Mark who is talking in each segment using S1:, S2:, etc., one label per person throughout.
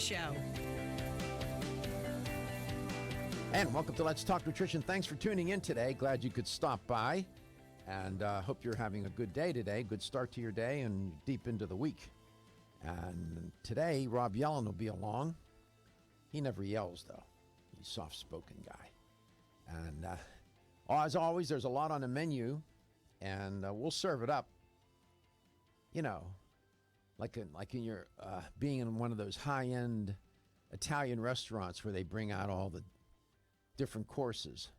S1: Show.
S2: And welcome to Let's Talk Nutrition. Thanks for tuning in today. Glad you could stop by. And hope you're having a good day today. Good start to your day and deep into the week. And today, Rob Yelland will be along. He never yells, though. He's a soft-spoken guy. And as always, there's a lot on the menu. And we'll serve it up. You know, like in your being in one of those high-end Italian restaurants where they bring out all the different courses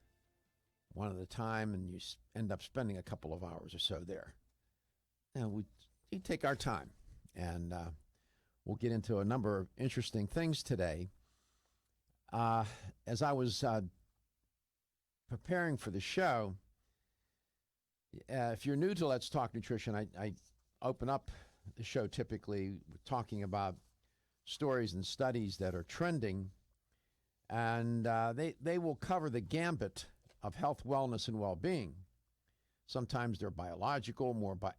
S2: one at a time, and you end up spending a couple of hours or so there. And we take our time, and we'll get into a number of interesting things today. As I was preparing for the show, if you're new to Let's Talk Nutrition, I open up the show typically talking about stories and studies that are trending, and they will cover the gambit of health, wellness, and well-being. Sometimes they're biological,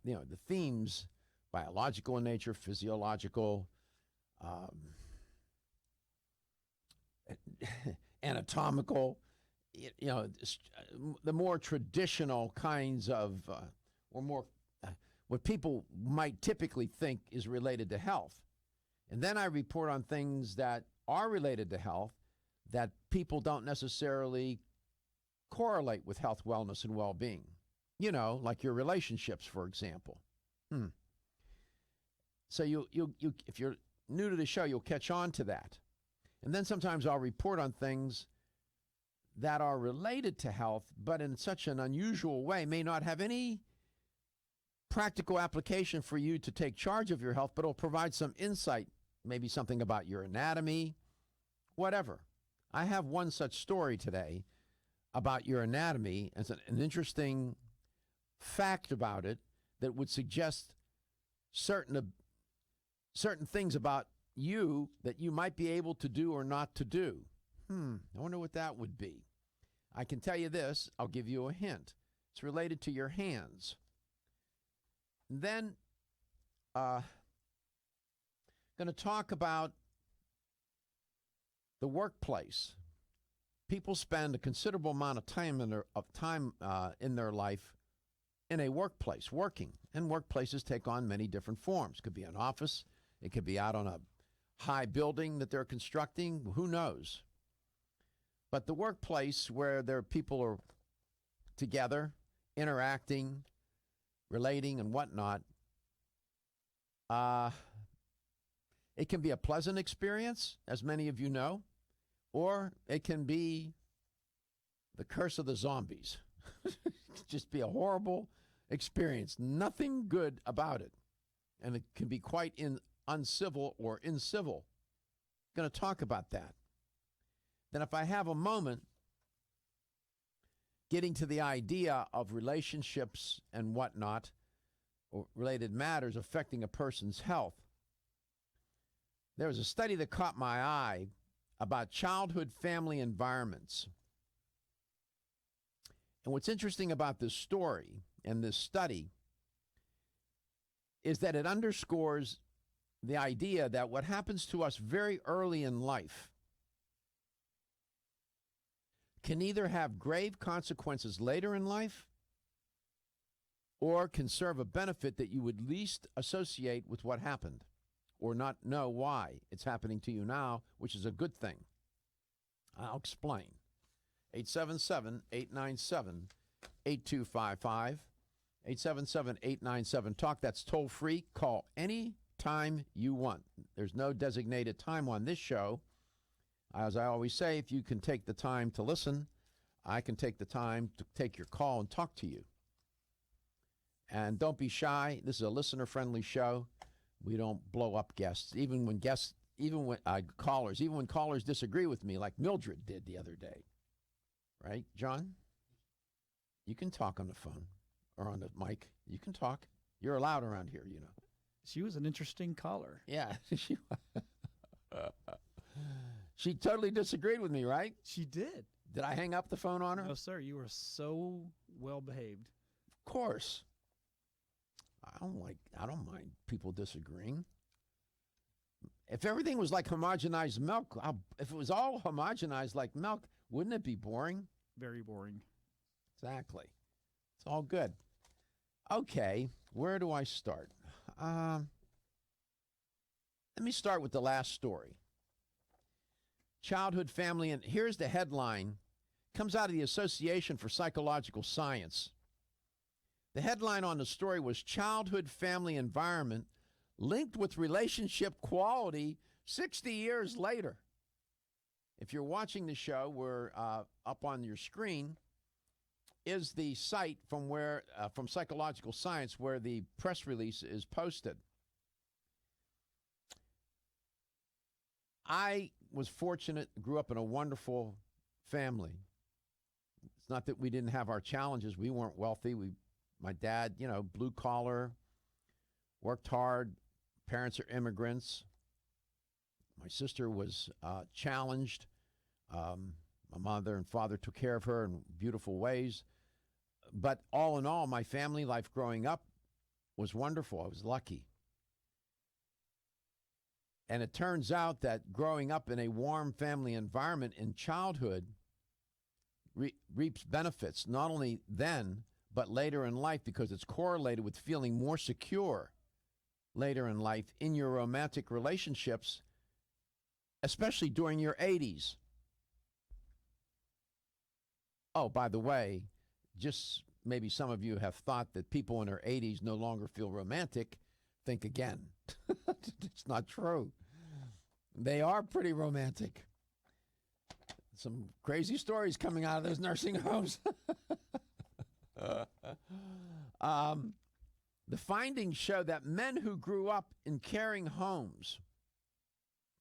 S2: the themes, biological in nature, physiological, anatomical, the more traditional kinds of, what people might typically think is related to health. And then I report on things that are related to health that people don't necessarily correlate with health, wellness, and well-being. You know, like your relationships, for example. So you if you're new to the show, you'll catch on to that. And then sometimes I'll report on things that are related to health, but in such an unusual way, may not have any practical application for you to take charge of your health, but it'll provide some insight, maybe something about your anatomy, whatever. I have one such story today about your anatomy as an interesting fact about it that would suggest certain things about you that you might be able to do or not to do. I wonder what that would be. I can tell you this. I'll give you a hint. It's related to your hands. And then going to talk about the workplace. People spend a considerable amount of time in their life in a workplace, working. And workplaces take on many different forms. It could be an office. It could be out on a high building that they're constructing. Who knows? But the workplace where people are together, interacting, relating, and whatnot, it can be a pleasant experience, as many of you know, or it can be the curse of the zombies. Just be a horrible experience. Nothing good about it. And it can be quite uncivil or incivil. Going to talk about that. Then if I have a moment, getting to the idea of relationships and whatnot, or related matters affecting a person's health. There was a study that caught my eye about childhood family environments. And what's interesting about this story and this study is that it underscores the idea that what happens to us very early in life can either have grave consequences later in life or can serve a benefit that you would least associate with what happened or not know why it's happening to you now, which is a good thing. I'll explain. 877-897-8255. 877-897-TALK. That's toll free. Call any time you want. There's no designated time on this show. As I always say, if you can take the time to listen, I can take the time to take your call and talk to you. And don't be shy. This is a listener-friendly show. We don't blow up guests, even when callers disagree with me, like Mildred did the other day. Right, John? You can talk on the phone or on the mic. You can talk. You're allowed around here, you know.
S3: She was an interesting caller.
S2: Yeah. She totally disagreed with me, right?
S3: She did.
S2: Did I hang up the phone on her?
S3: No, sir. You were so well behaved.
S2: Of course. I don't mind people disagreeing. If everything was like homogenized milk, if it was all homogenized like milk, wouldn't it be boring?
S3: Very boring.
S2: Exactly. It's all good. Okay, where do I start? Let me start with the last story. Childhood, family, and here's the headline. Comes out of the Association for Psychological Science. The headline on the story was Childhood, Family, Environment Linked with Relationship Quality 60 Years Later. If you're watching the show, we're up on your screen is the site from Psychological Science where the press release is posted. I was fortunate, grew up in a wonderful family. It's not that we didn't have our challenges. We weren't wealthy. My dad, blue collar, worked hard. Parents are immigrants. My sister was challenged. My mother and father took care of her in beautiful ways. But all in all, my family life growing up was wonderful. I was lucky. And it turns out that growing up in a warm family environment in childhood reaps benefits, not only then, but later in life, because it's correlated with feeling more secure later in life in your romantic relationships, especially during your 80s. Oh, by the way, just maybe some of you have thought that people in their 80s no longer feel romantic. Think again. It's not true. They are pretty romantic. Some crazy stories coming out of those nursing homes. The findings show that men who grew up in caring homes,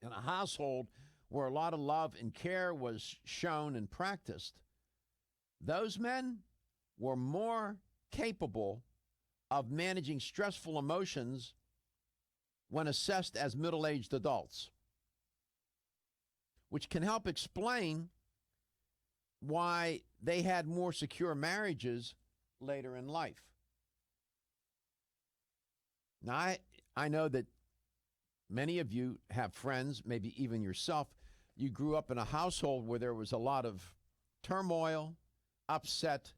S2: in a household where a lot of love and care was shown and practiced, those men were more capable of managing stressful emotions when assessed as middle-aged adults, which can help explain why they had more secure marriages later in life. Now, I know that many of you have friends, maybe even yourself, you grew up in a household where there was a lot of turmoil, upset,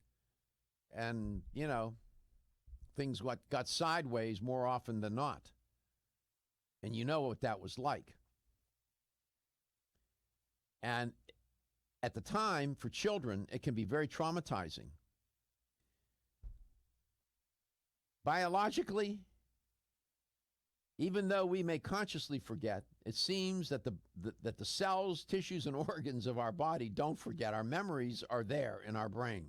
S2: and, things got sideways more often than not. And you know what that was like. And at the time, for children, it can be very traumatizing. Biologically, even though we may consciously forget, it seems that the cells, tissues, and organs of our body don't forget. Our memories are there in our brain.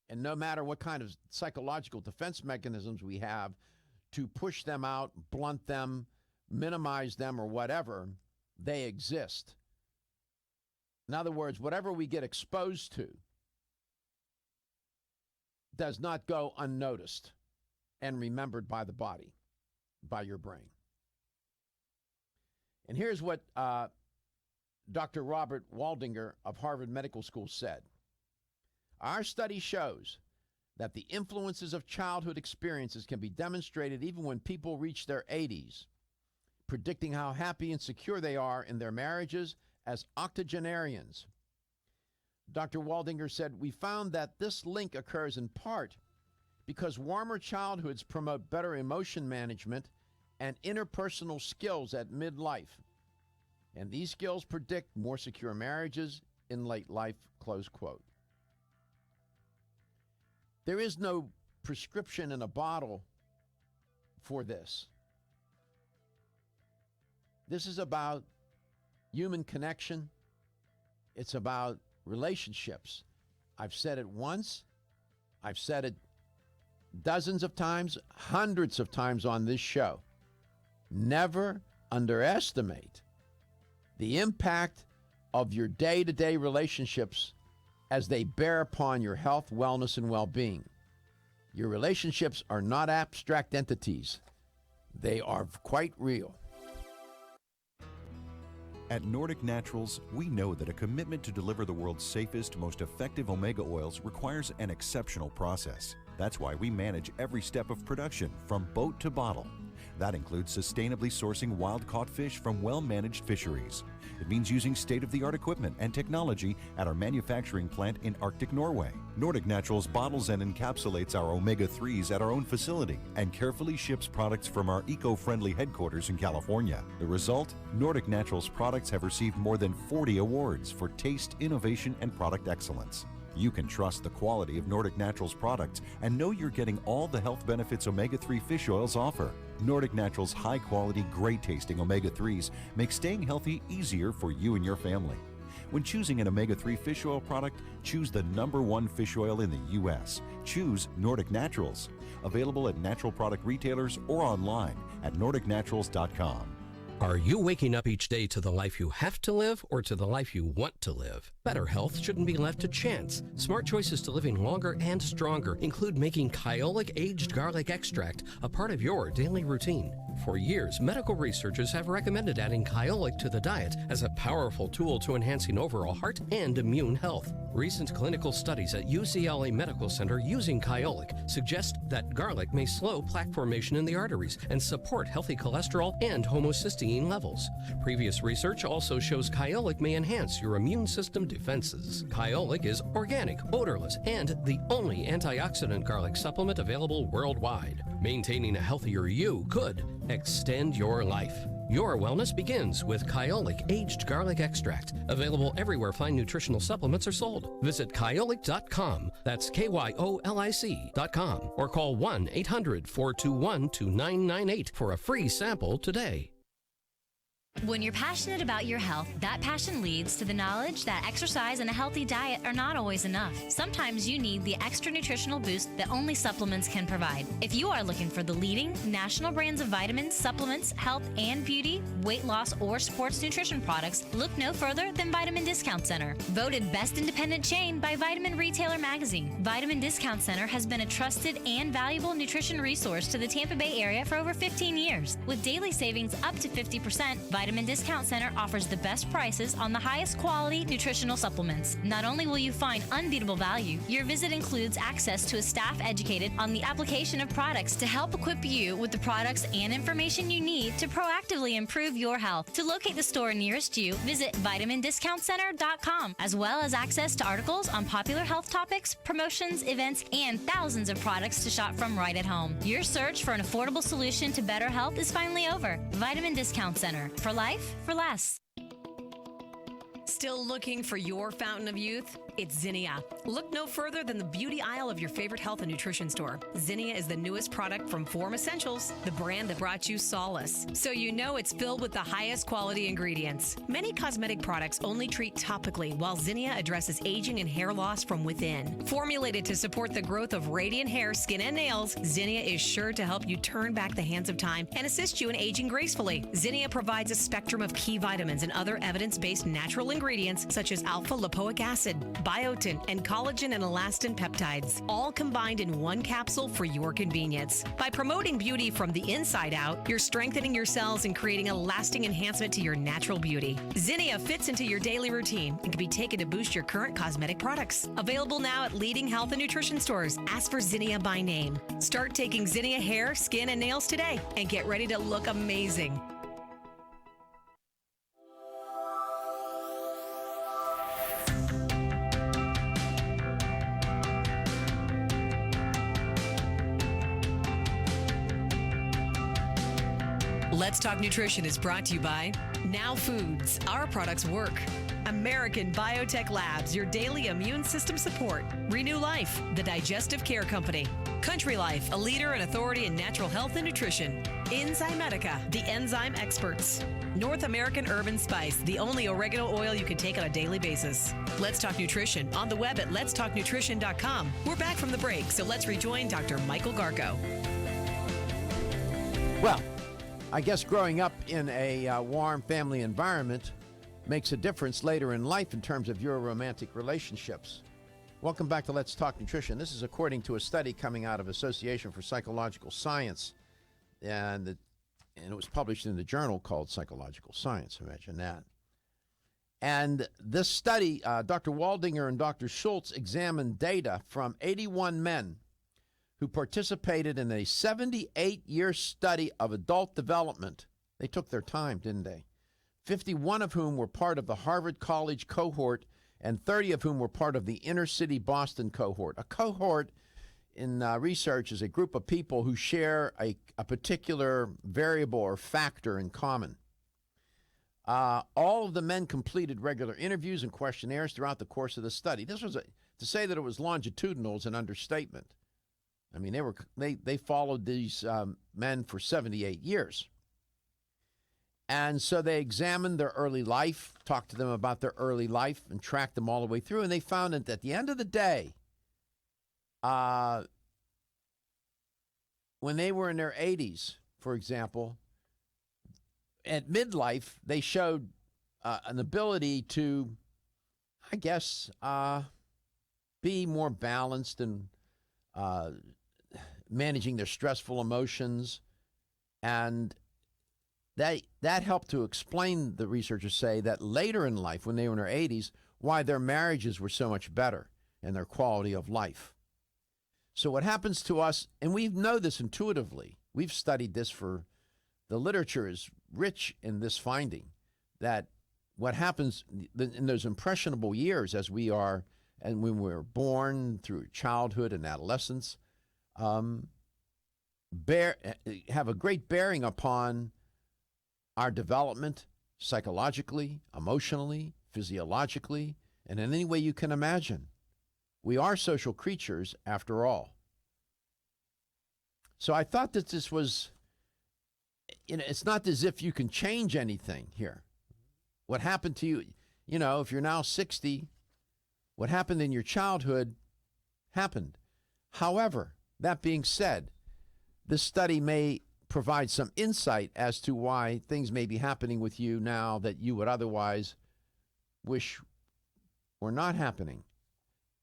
S2: And no matter what kind of psychological defense mechanisms we have to push them out, blunt them, minimize them, or whatever, they exist. In other words, whatever we get exposed to does not go unnoticed and remembered by the body, by your brain. And here's what Dr. Robert Waldinger of Harvard Medical School said. Our study shows that the influences of childhood experiences can be demonstrated even when people reach their 80s, predicting how happy and secure they are in their marriages as octogenarians. Dr. Waldinger said, we found that this link occurs in part because warmer childhoods promote better emotion management and interpersonal skills at midlife. And these skills predict more secure marriages in late life, close quote. There is no prescription in a bottle for this. This is about human connection. It's about relationships. I've said it once. I've said it dozens of times, hundreds of times on this show. Never underestimate the impact of your day-to-day relationships as they bear upon your health, wellness, and well-being. Your relationships are not abstract entities. They are quite real.
S1: At Nordic Naturals, we know that a commitment to deliver the world's safest, most effective omega oils requires an exceptional process. That's why we manage every step of production from boat to bottle. That includes sustainably sourcing wild-caught fish from well-managed fisheries. It means using state-of-the-art equipment and technology at our manufacturing plant in Arctic Norway. Nordic Naturals bottles and encapsulates our omega-3s at our own facility and carefully ships products from our eco-friendly headquarters in California. The result? Nordic Naturals products have received more than 40 awards for taste, innovation, and product excellence. You can trust the quality of Nordic Naturals products and know you're getting all the health benefits omega-3 fish oils offer. Nordic Naturals' high-quality, great-tasting omega-3s make staying healthy easier for you and your family. When choosing an omega-3 fish oil product, choose the #1 fish oil in the U.S. Choose Nordic Naturals. Available at natural product retailers or online at NordicNaturals.com.
S4: Are you waking up each day to the life you have to live or to the life you want to live? Better health shouldn't be left to chance. Smart choices to living longer and stronger include making Kyolic aged garlic extract a part of your daily routine. For years, medical researchers have recommended adding Kyolic to the diet as a powerful tool to enhancing overall heart and immune health. Recent clinical studies at UCLA Medical Center using Kyolic suggest that garlic may slow plaque formation in the arteries and support healthy cholesterol and homocysteine levels. Previous research also shows Kyolic may enhance your immune system defenses. Kyolic is organic, odorless, and the only antioxidant garlic supplement available worldwide. Maintaining a healthier you could extend your life. Your wellness begins with Kyolic aged garlic extract, available everywhere fine nutritional supplements are sold. Visit Kyolic.com, that's KYOLIC.com, or call 1-800-421-2998 for a free sample today.
S5: When you're passionate about your health, that passion leads to the knowledge that exercise and a healthy diet are not always enough. Sometimes you need the extra nutritional boost that only supplements can provide. If you are looking for the leading national brands of vitamins, supplements, health and beauty, weight loss, or sports nutrition products, look no further than Vitamin Discount Center. Voted best independent chain by Vitamin Retailer Magazine, Vitamin Discount Center has been a trusted and valuable nutrition resource to the Tampa Bay area for over 15 years. With daily savings up to 50%, Vitamin Discount Center offers the best prices on the highest quality nutritional supplements. Not only will you find unbeatable value, your visit includes access to a staff educated on the application of products to help equip you with the products and information you need to proactively improve your health. To locate the store nearest you, visit vitamindiscountcenter.com, as well as access to articles on popular health topics, promotions, events, and thousands of products to shop from right at home. Your search for an affordable solution to better health is finally over. Vitamin Discount Center. For life, for less.
S6: Still looking for your fountain of youth? It's Zinnia. Look no further than the beauty aisle of your favorite health and nutrition store. Zinnia is the newest product from Form Essentials, the brand that brought you solace. So you know it's filled with the highest quality ingredients. Many cosmetic products only treat topically, while Zinnia addresses aging and hair loss from within. Formulated to support the growth of radiant hair, skin, and nails, Zinnia is sure to help you turn back the hands of time and assist you in aging gracefully. Zinnia provides a spectrum of key vitamins and other evidence-based natural ingredients such as alpha-lipoic acid, biotin, and collagen and elastin peptides, all combined in one capsule for your convenience. By promoting beauty from the inside out, you're strengthening your cells and creating a lasting enhancement to your natural beauty. Zinnia fits into your daily routine and can be taken to boost your current cosmetic products. Available now at leading health and nutrition stores. Ask for Zinnia by name. Start taking Zinnia hair, skin, and nails today and get ready to look amazing. Let's Talk Nutrition is brought to you by Now Foods. Our products work. American Biotech Labs, your daily immune system support. Renew Life, the digestive care company. Country Life, a leader and authority in natural health and nutrition. Enzymedica, the enzyme experts. North American Herb and Spice, the only oregano oil you can take on a daily basis. Let's Talk Nutrition on the web at letstalknutrition.com. We're back from the break, so let's rejoin Dr. Michael Garko.
S2: Well, I guess growing up in a warm family environment makes a difference later in life in terms of your romantic relationships. Welcome back to Let's Talk Nutrition. This is according to a study coming out of Association for Psychological Science, and it was published in the journal called Psychological Science. Imagine that. And this study, Dr. Waldinger and Dr. Schultz examined data from 81 men who participated in a 78-year study of adult development. They took their time, didn't they? 51 of whom were part of the Harvard College cohort, and 30 of whom were part of the inner city Boston cohort. A cohort in research is a group of people who share a particular variable or factor in common. All of the men completed regular interviews and questionnaires throughout the course of the study. This was to say that it was longitudinal is an understatement. I mean, they followed these men for 78 years. And so they examined their early life, talked to them about their early life, and tracked them all the way through. And they found that at the end of the day, when they were in their 80s, for example, at midlife, they showed an ability to, I guess, be more balanced and managing their stressful emotions. And that helped to explain, the researchers say, that later in life, when they were in their 80s, why their marriages were so much better and their quality of life. So what happens to us, and we know this intuitively, we've studied this the literature is rich in this finding, that what happens in those impressionable years as we are, and when we're born through childhood and adolescence, have a great bearing upon our development psychologically, emotionally, physiologically, and in any way you can imagine. We are social creatures after all. So I thought that this was, it's not as if you can change anything here. What happened to you, if you're now 60, what happened in your childhood happened. However, that being said, this study may provide some insight as to why things may be happening with you now that you would otherwise wish were not happening.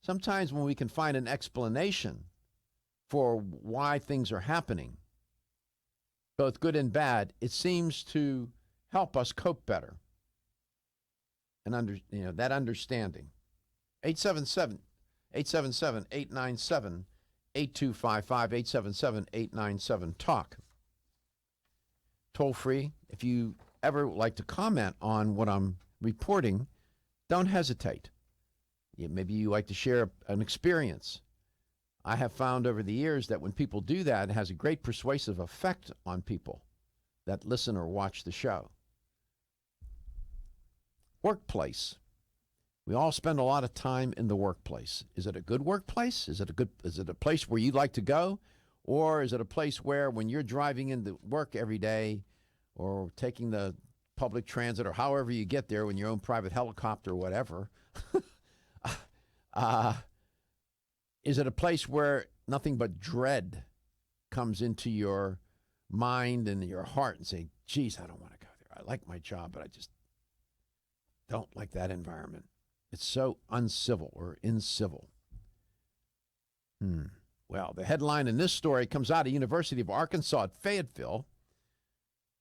S2: Sometimes when we can find an explanation for why things are happening, both good and bad, it seems to help us cope better. And that understanding. 877-897-8255, 877-897-TALK. Toll free. If you ever like to comment on what I'm reporting, don't hesitate. Maybe you like to share an experience. I have found over the years that when people do that, it has a great persuasive effect on people that listen or watch the show. Workplace. We all spend a lot of time in the workplace. Is it a good workplace? Is it a place where you like to go? Or is it a place where when you're driving into work every day or taking the public transit or however you get there in your own private helicopter or whatever, is it a place where nothing but dread comes into your mind and your heart and say, geez, I don't want to go there. I like my job, but I just don't like that environment. It's so uncivil or incivil. Well, the headline in this story comes out of University of Arkansas at Fayetteville.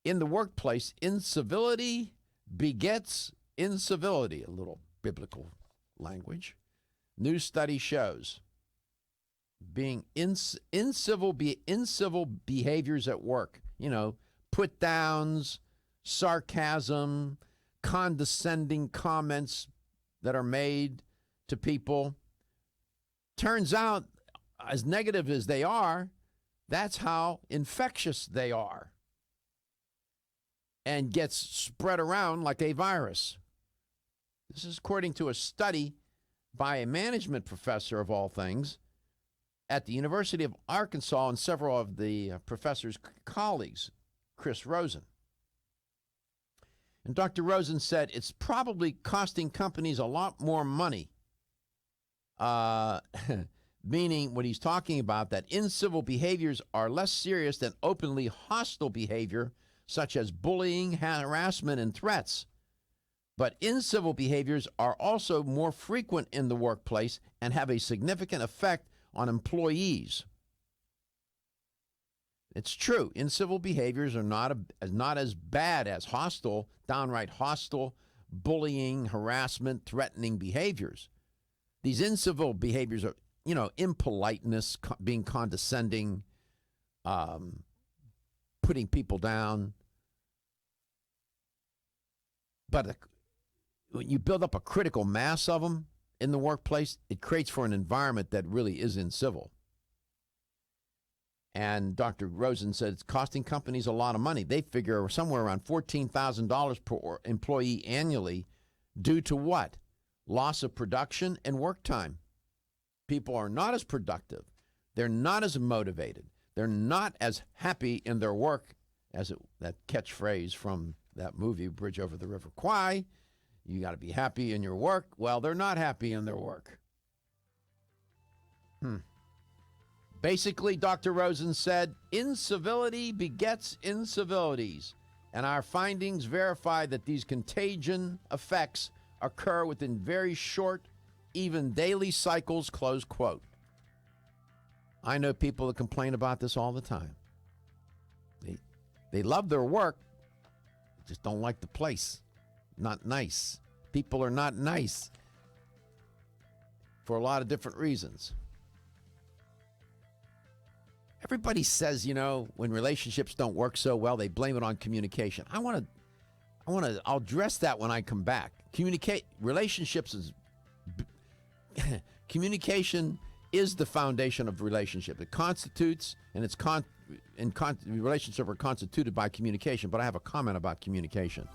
S2: In the workplace, incivility begets incivility, a little biblical language. New study shows being incivil behaviors at work, put downs, sarcasm, condescending comments that are made to people. Turns out, as negative as they are, that's how infectious they are and gets spread around like a virus. This is according to a study by a management professor of all things at the University of Arkansas and several of the professor's colleagues, Chris Rosen. And Dr. Rosen said it's probably costing companies a lot more money, meaning what he's talking about, that incivil behaviors are less serious than openly hostile behavior, such as bullying, harassment, and threats. But incivil behaviors are also more frequent in the workplace and have a significant effect on employees. It's true. Incivil behaviors are not as bad as hostile, downright hostile, bullying, harassment, threatening behaviors. These incivil behaviors impoliteness, being condescending, putting people down. But when you build up a critical mass of them in the workplace, it creates for an environment that really is incivil. And Dr. Rosen said it's costing companies a lot of money. They figure somewhere around $14,000 per employee annually due to what? Loss of production and work time. People are not as productive. They're not as motivated. They're not as happy in their work as that catchphrase from that movie, Bridge Over the River Kwai. You got to be happy in your work. Well, they're not happy in their work. Basically, Dr. Rosen said, incivility begets incivilities, and our findings verify that these contagion effects occur within very short, even daily cycles, close quote. I know people that complain about this all the time. They love their work, just don't like the place. Not nice. People are not nice for a lot of different reasons. Everybody says, when relationships don't work so well, they blame it on communication. I'll address that when I come back. Communication is the foundation of relationship. It constitutes, and relationships are constituted by communication, but I have a comment about communication.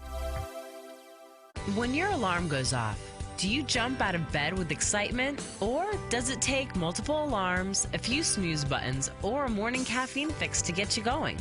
S7: When your alarm goes off, do you jump out of bed with excitement? Or does it take multiple alarms, a few snooze buttons, or a morning caffeine fix to get you going?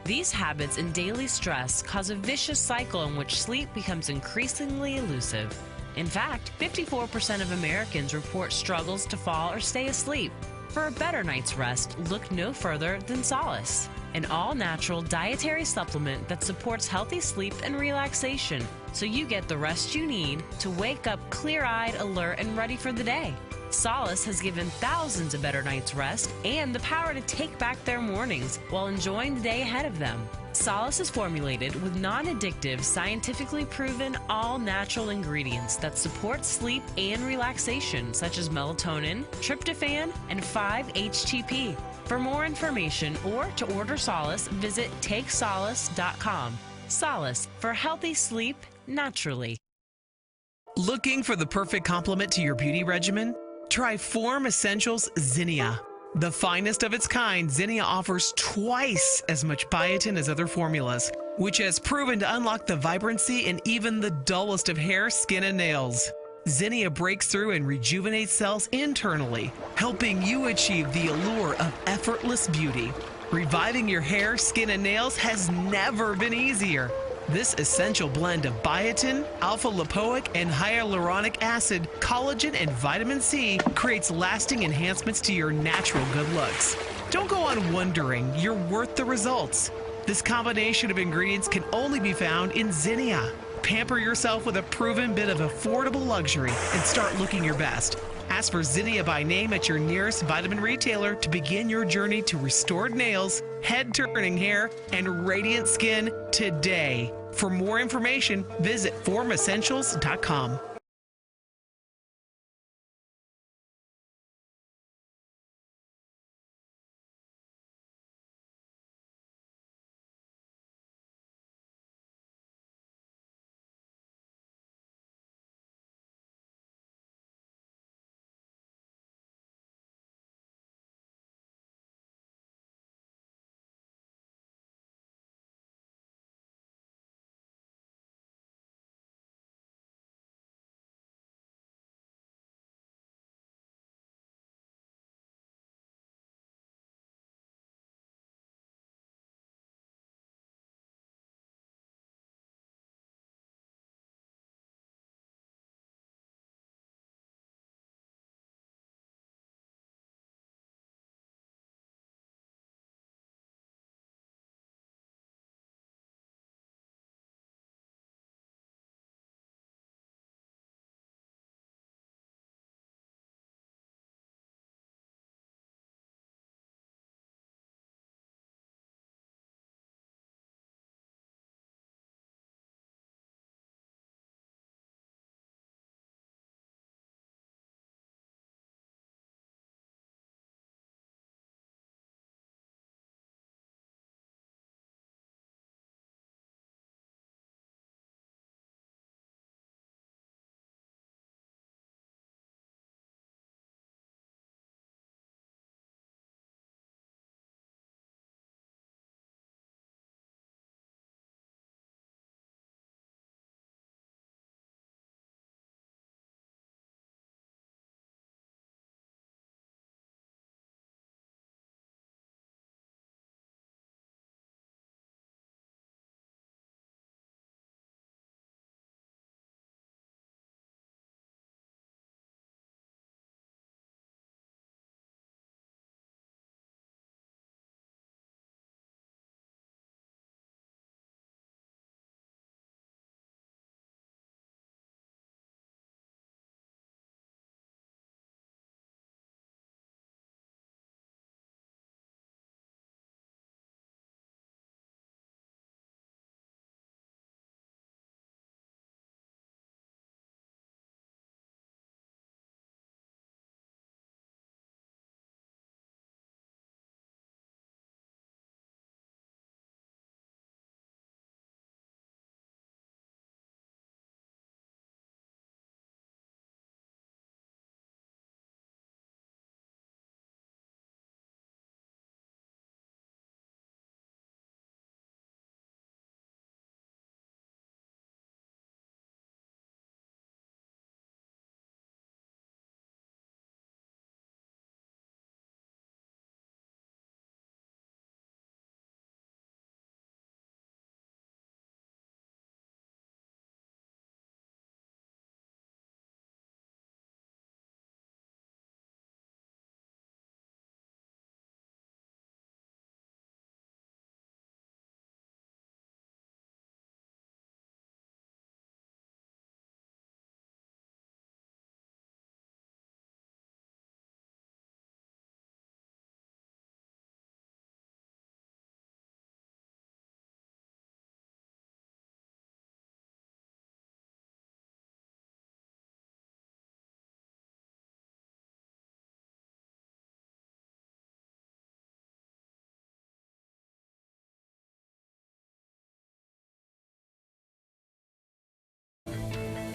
S7: These habits and daily stress cause a vicious cycle in which sleep becomes increasingly elusive. In fact, 54% of Americans report struggles to fall or stay asleep. For a better night's rest, look no further than Solace, an all-natural dietary supplement that supports healthy sleep and relaxation, so you get the rest you need to wake up clear-eyed, alert, and ready for the day. Solace has given thousands a better night's rest and the power to take back their mornings while enjoying the day ahead of them. Solace is formulated with non-addictive, scientifically proven, all-natural ingredients that support sleep and relaxation, such as melatonin, tryptophan, and 5-HTP. For more information or to order Solace, visit TakeSolace.com. Solace for healthy sleep naturally.
S8: Looking for the perfect complement to your beauty regimen? Try Form Essentials Zinnia. The finest of its kind, Zinnia offers twice as much biotin as other formulas, which has proven to unlock the vibrancy in even the dullest of hair, skin, and nails. Zinnia breaks through and rejuvenates cells internally, helping you achieve the allure of effortless beauty. Reviving your hair, skin, and nails has never been easier. This essential blend of biotin, alpha-lipoic, and hyaluronic acid, collagen, and vitamin C creates lasting enhancements to your natural good looks. Don't go on wondering. You're worth the results. This combination of ingredients can only be found in Zinnia. Pamper yourself with a proven bit of affordable luxury and start looking your best. Ask for Zinnia by name at your nearest vitamin retailer to begin your journey to restored nails, head-turning hair, and radiant skin today. For more information, visit formessentials.com.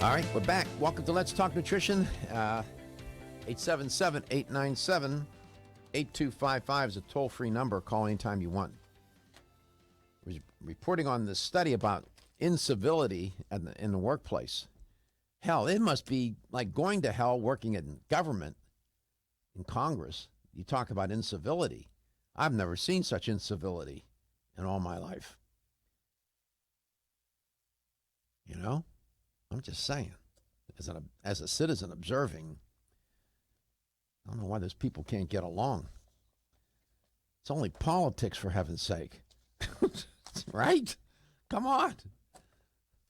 S2: All right, we're back. Welcome to Let's Talk Nutrition. 877-897-8255 is a toll-free number. Call anytime you want. We're reporting on this study about incivility in the workplace. Hell, it must be like going to hell working in government, in Congress. You talk about incivility. I've never seen such incivility in all my life. You know? I'm just saying, as a citizen observing, I don't know why those people can't get along. It's only politics, for heaven's sake. Right? Come on.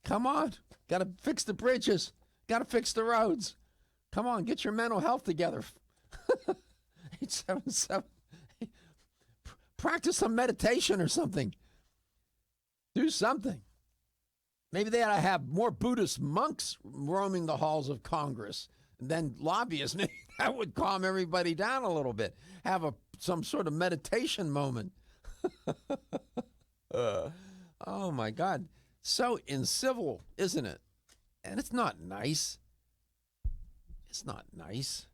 S2: Come on. Got to fix the bridges. Got to fix the roads. Come on, get your mental health together. 877. Practice some meditation or something. Do something. Maybe they ought to have more Buddhist monks roaming the halls of Congress than lobbyists. Maybe that would calm everybody down a little bit. Have some sort of meditation moment. Oh, my God. So incivil, isn't it? And it's not nice. It's not nice.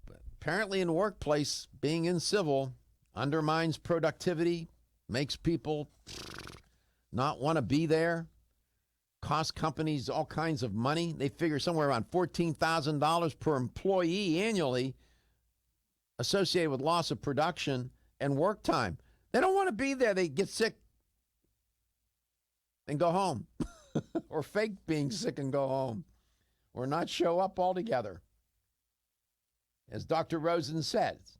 S2: But apparently in the workplace, being incivil undermines productivity, makes people not want to be there, cost companies all kinds of money. They figure somewhere around $14,000 per employee annually associated with loss of production and work time. They don't want to be there. They get sick and go home or fake being sick and go home or not show up altogether. As Dr. Rosen says,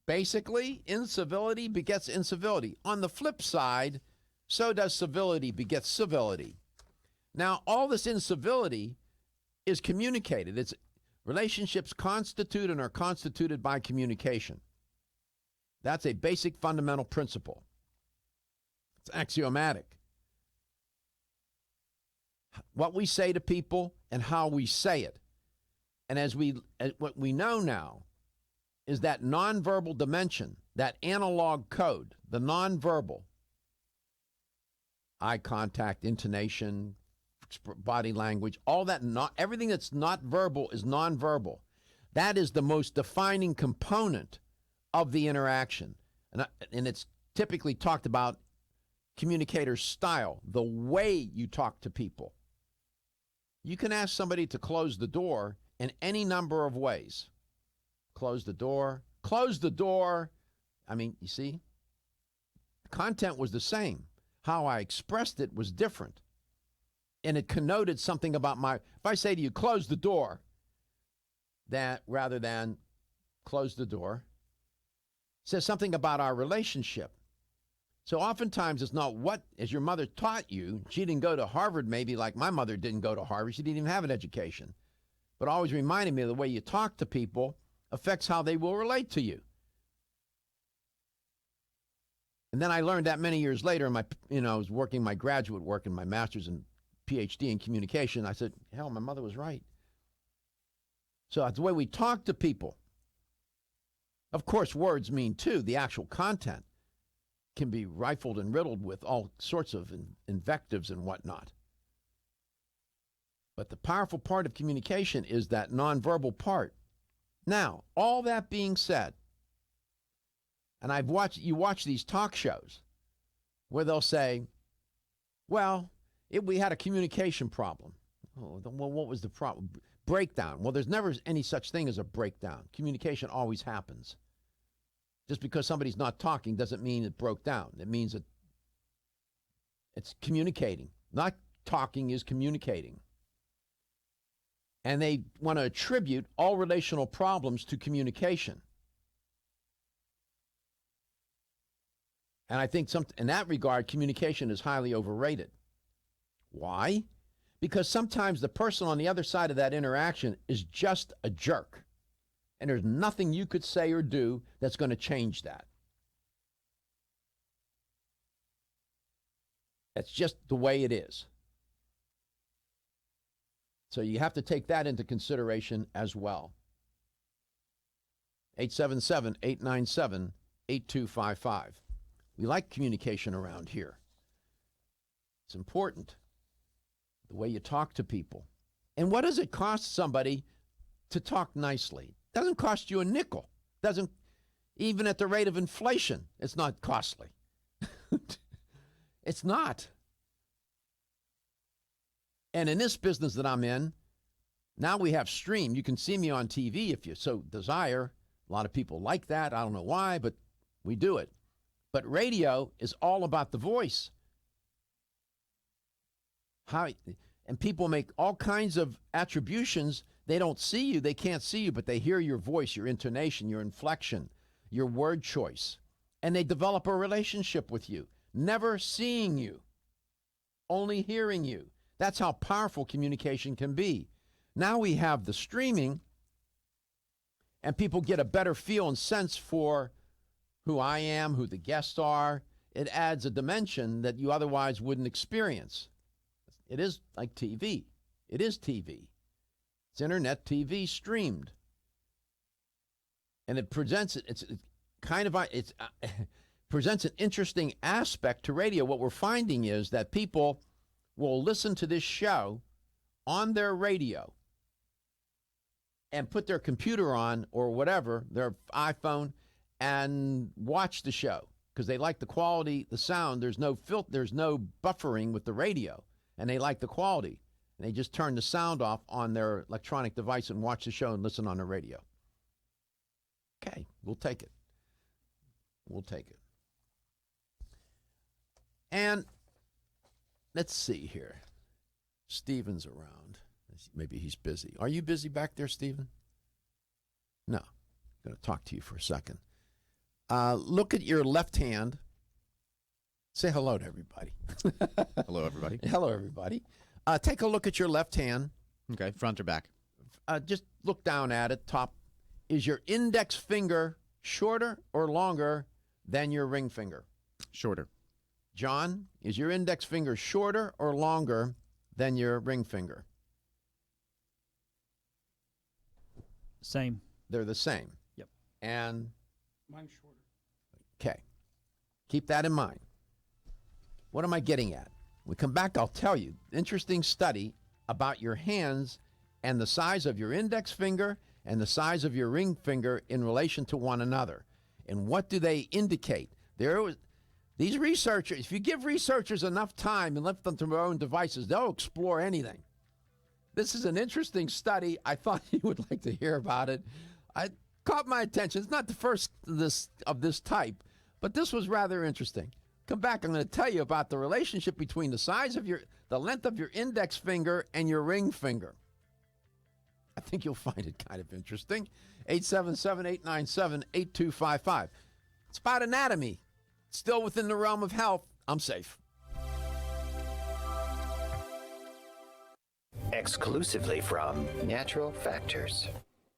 S2: basically, incivility begets incivility. On the flip side, so does civility begets civility. Now, all this incivility is communicated. It's relationships constitute and are constituted by communication. That's a basic fundamental principle. It's axiomatic. What we say to people and how we say it. And what we know now is that nonverbal dimension, that analog code, the nonverbal, eye contact, intonation, body language, all that, everything that's not verbal is nonverbal. That is the most defining component of the interaction. And it's typically talked about communicator style, the way you talk to people. You can ask somebody to close the door in any number of ways. Close the door. Close the door. I mean, you see, the content was the same. How I expressed it was different. And it connoted something about if I say to you, close the door, that rather than close the door, says something about our relationship. So oftentimes it's not what, as your mother taught you. She didn't go to Harvard, maybe like my mother didn't go to Harvard. She didn't even have an education. But always reminded me of the way you talk to people affects how they will relate to you. And then I learned that many years later, I was working my graduate work and my master's and PhD in communication. I said, hell, my mother was right. So that's the way we talk to people. Of course, words mean too. The actual content can be rifled and riddled with all sorts of invectives and whatnot. But the powerful part of communication is that nonverbal part. Now, all that being said, and you watch these talk shows where they'll say, well, we had a communication problem. Oh, well, what was the problem? Breakdown. Well, there's never any such thing as a breakdown. Communication always happens. Just because somebody's not talking doesn't mean it broke down. It means that it's communicating. Not talking is communicating. And they want to attribute all relational problems to communication. And I think in that regard, communication is highly overrated. Why? Because sometimes the person on the other side of that interaction is just a jerk. And there's nothing you could say or do that's going to change that. That's just the way it is. So you have to take that into consideration as well. 877-897-8255. We like communication around here. It's important. the way you talk to people. And what does it cost somebody to talk nicely? It doesn't cost you a nickel. Doesn't, even at the rate of inflation, it's not costly. It's not. And in this business that I'm in, now we have stream. You can see me on TV if you so desire. A lot of people like that. I don't know why, but we do it. But radio is all about the voice. And people make all kinds of attributions. They don't see you. They can't see you, but they hear your voice, your intonation, your inflection, your word choice. And they develop a relationship with you, never seeing you, only hearing you. That's how powerful communication can be. Now we have the streaming, and people get a better feel and sense for who I am, who the guests are. It adds a dimension that you otherwise wouldn't experience. It is like TV. It is TV. It's internet TV streamed. And it presents presents an interesting aspect to radio. What we're finding is that people will listen to this show on their radio and put their computer on or whatever, their iPhone, and watch the show because they like the quality, the sound. There's no there's no buffering with the radio, and they like the quality. And they just turn the sound off on their electronic device and watch the show and listen on the radio. Okay, we'll take it. We'll take it. And let's see here. Stephen's around. Maybe he's busy. Are you busy back there, Stephen? No. I'm going to talk to you for a second. Look at your left hand. Say hello to everybody.
S9: Hello, everybody.
S2: Hello, everybody. Take a look at your left hand.
S9: Okay, front or back?
S2: Just look down at it. Top. Is your index finger shorter or longer than your ring finger?
S9: Shorter.
S2: John, is your index finger shorter or longer than your ring finger?
S3: Same.
S2: They're the same.
S3: Yep.
S2: And?
S3: Mine's shorter.
S2: Okay. Keep that in mind. What am I getting at? When we come back, I'll tell you. Interesting study about your hands and the size of your index finger and the size of your ring finger in relation to one another. And what do they indicate? These researchers, if you give researchers enough time and left them to their own devices, they'll explore anything. This is an interesting study. I thought you would like to hear about it. It caught my attention. It's not the first of this type, but this was rather interesting. Come back, I'm going to tell you about the relationship between the length of your index finger and your ring finger. I think you'll find it kind of interesting. 877-897-8255. It's about anatomy. Still within the realm of health. I'm safe.
S10: Exclusively from Natural Factors.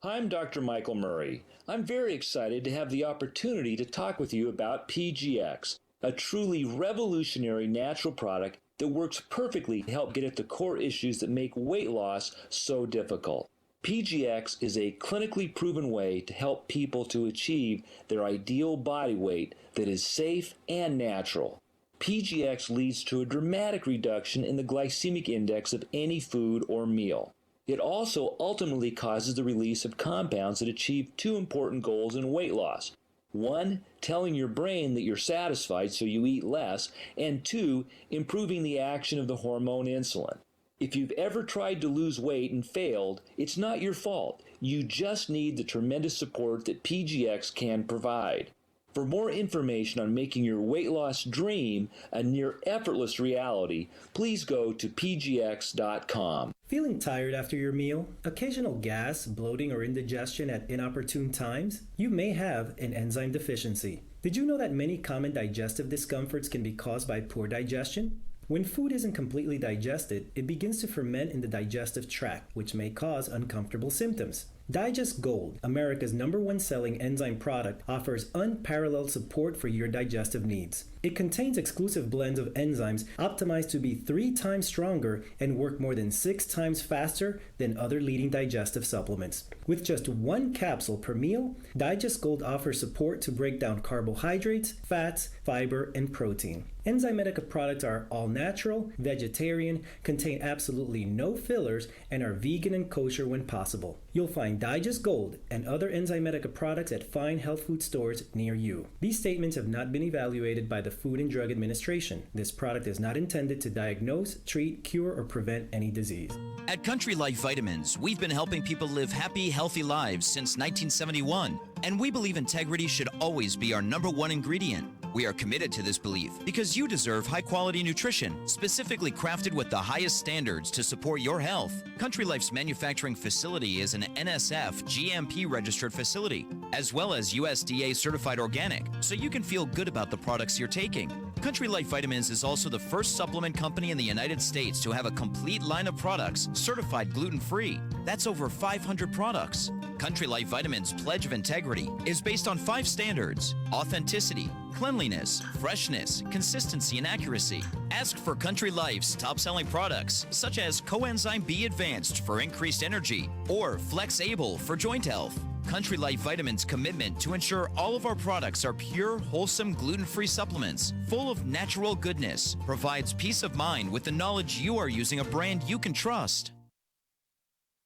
S11: I'm Dr. Michael Murray. I'm very excited to have the opportunity to talk with you about PGX, a truly revolutionary natural product that works perfectly to help get at the core issues that make weight loss so difficult. PGX is a clinically proven way to help people to achieve their ideal body weight that is safe and natural. PGX leads to a dramatic reduction in the glycemic index of any food or meal. It also ultimately causes the release of compounds that achieve two important goals in weight loss. One, telling your brain that you're satisfied so you eat less, and two, improving the action of the hormone insulin. If you've ever tried to lose weight and failed, it's not your fault. You just need the tremendous support that PGX can provide. For more information on making your weight loss dream a near effortless reality, please go to pgx.com.
S12: Feeling tired after your meal? Occasional gas, bloating, or indigestion at inopportune times? You may have an enzyme deficiency. Did you know that many common digestive discomforts can be caused by poor digestion? When food isn't completely digested, it begins to ferment in the digestive tract, which may cause uncomfortable symptoms. Digest Gold, America's #1 selling enzyme product, offers unparalleled support for your digestive needs. It contains exclusive blends of enzymes optimized to be 3 times stronger and work more than 6 times faster than other leading digestive supplements. With just 1 capsule per meal, Digest Gold offers support to break down carbohydrates, fats, fiber, and protein. Enzymedica products are all natural, vegetarian, contain absolutely no fillers, and are vegan and kosher when possible. You'll find Digest Gold and other Enzymedica products at fine health food stores near you. These statements have not been evaluated by the Food and Drug Administration. This product is not intended to diagnose, treat, cure, or prevent any disease.
S13: At Country Life Vitamins, we've been helping people live happy, healthy lives since 1971, and we believe integrity should always be our #1 ingredient. We are committed to this belief because you deserve high-quality nutrition, specifically crafted with the highest standards to support your health. Country Life's manufacturing facility is an NSF GMP-registered facility, as well as USDA-certified organic, so you can feel good about the products you're taking. Country Life Vitamins is also the first supplement company in the United States to have a complete line of products certified gluten-free. That's over 500 products. Country Life Vitamins' Pledge of Integrity is based on 5 standards: authenticity, cleanliness, freshness, consistency, and accuracy. Ask for Country Life's top-selling products, such as Coenzyme B Advanced for increased energy or Flex Able for joint health. Country Life Vitamins' commitment to ensure all of our products are pure, wholesome, gluten-free supplements full of natural goodness provides peace of mind with the knowledge you are using a brand you can trust.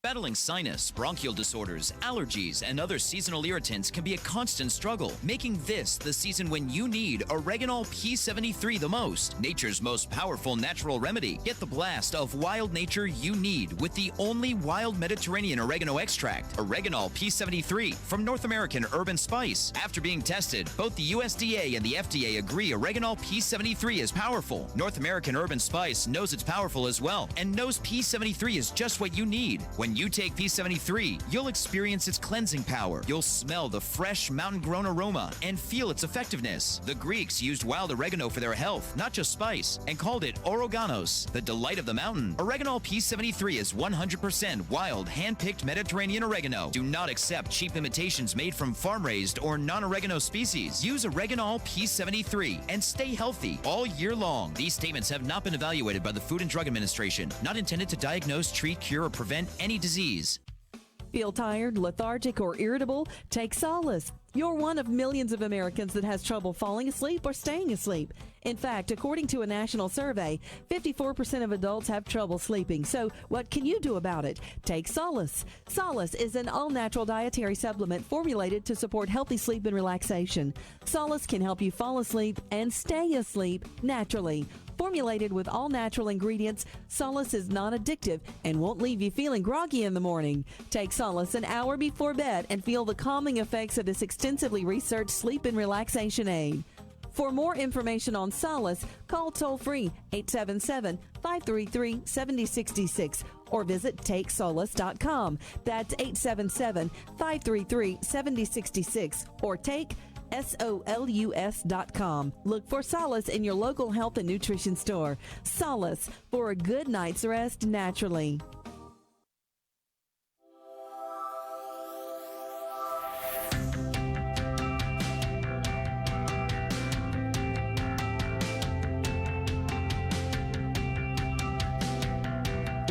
S13: Battling sinus, bronchial disorders, allergies, and other seasonal irritants can be a constant struggle, making this the season when you need Oreganol P73 the most, nature's most powerful natural remedy. Get the blast of wild nature you need with the only wild Mediterranean oregano extract, Oreganol P73 from North American Herb and Spice. After being tested, both the USDA and the FDA agree Oreganol P73 is powerful. North American Herb and Spice knows it's powerful as well and knows P73 is just what you need. When you take P73, you'll experience its cleansing power. You'll smell the fresh mountain-grown aroma and feel its effectiveness. The Greeks used wild oregano for their health, not just spice, and called it Oroganos, the delight of the mountain. Oreganol P73 is 100% wild, hand-picked Mediterranean oregano. Do not accept cheap imitations made from farm-raised or non-oregano species. Use Oreganol P73 and stay healthy all year long. These statements have not been evaluated by the Food and Drug Administration, not intended to diagnose, treat, cure, or prevent any disease.
S14: Feel tired, lethargic, or irritable? Take solace. You're one of millions of Americans that has trouble falling asleep or staying asleep. In fact, according to a national survey, 54% of adults have trouble sleeping. So what can you do about it? Take Solace. Solace is an all-natural dietary supplement formulated to support healthy sleep and relaxation. Solace can help you fall asleep and stay asleep naturally. Formulated with all-natural ingredients, Solace is non-addictive and won't leave you feeling groggy in the morning. Take Solace an hour before bed and feel the calming effects of this extensively researched sleep and relaxation aid. For more information on Solace, call toll-free 877-533-7066 or visit TakeSolace.com. That's 877-533-7066 or take SOLUS.com. Look for Solace in your local health and nutrition store. Solace, for a good night's rest naturally.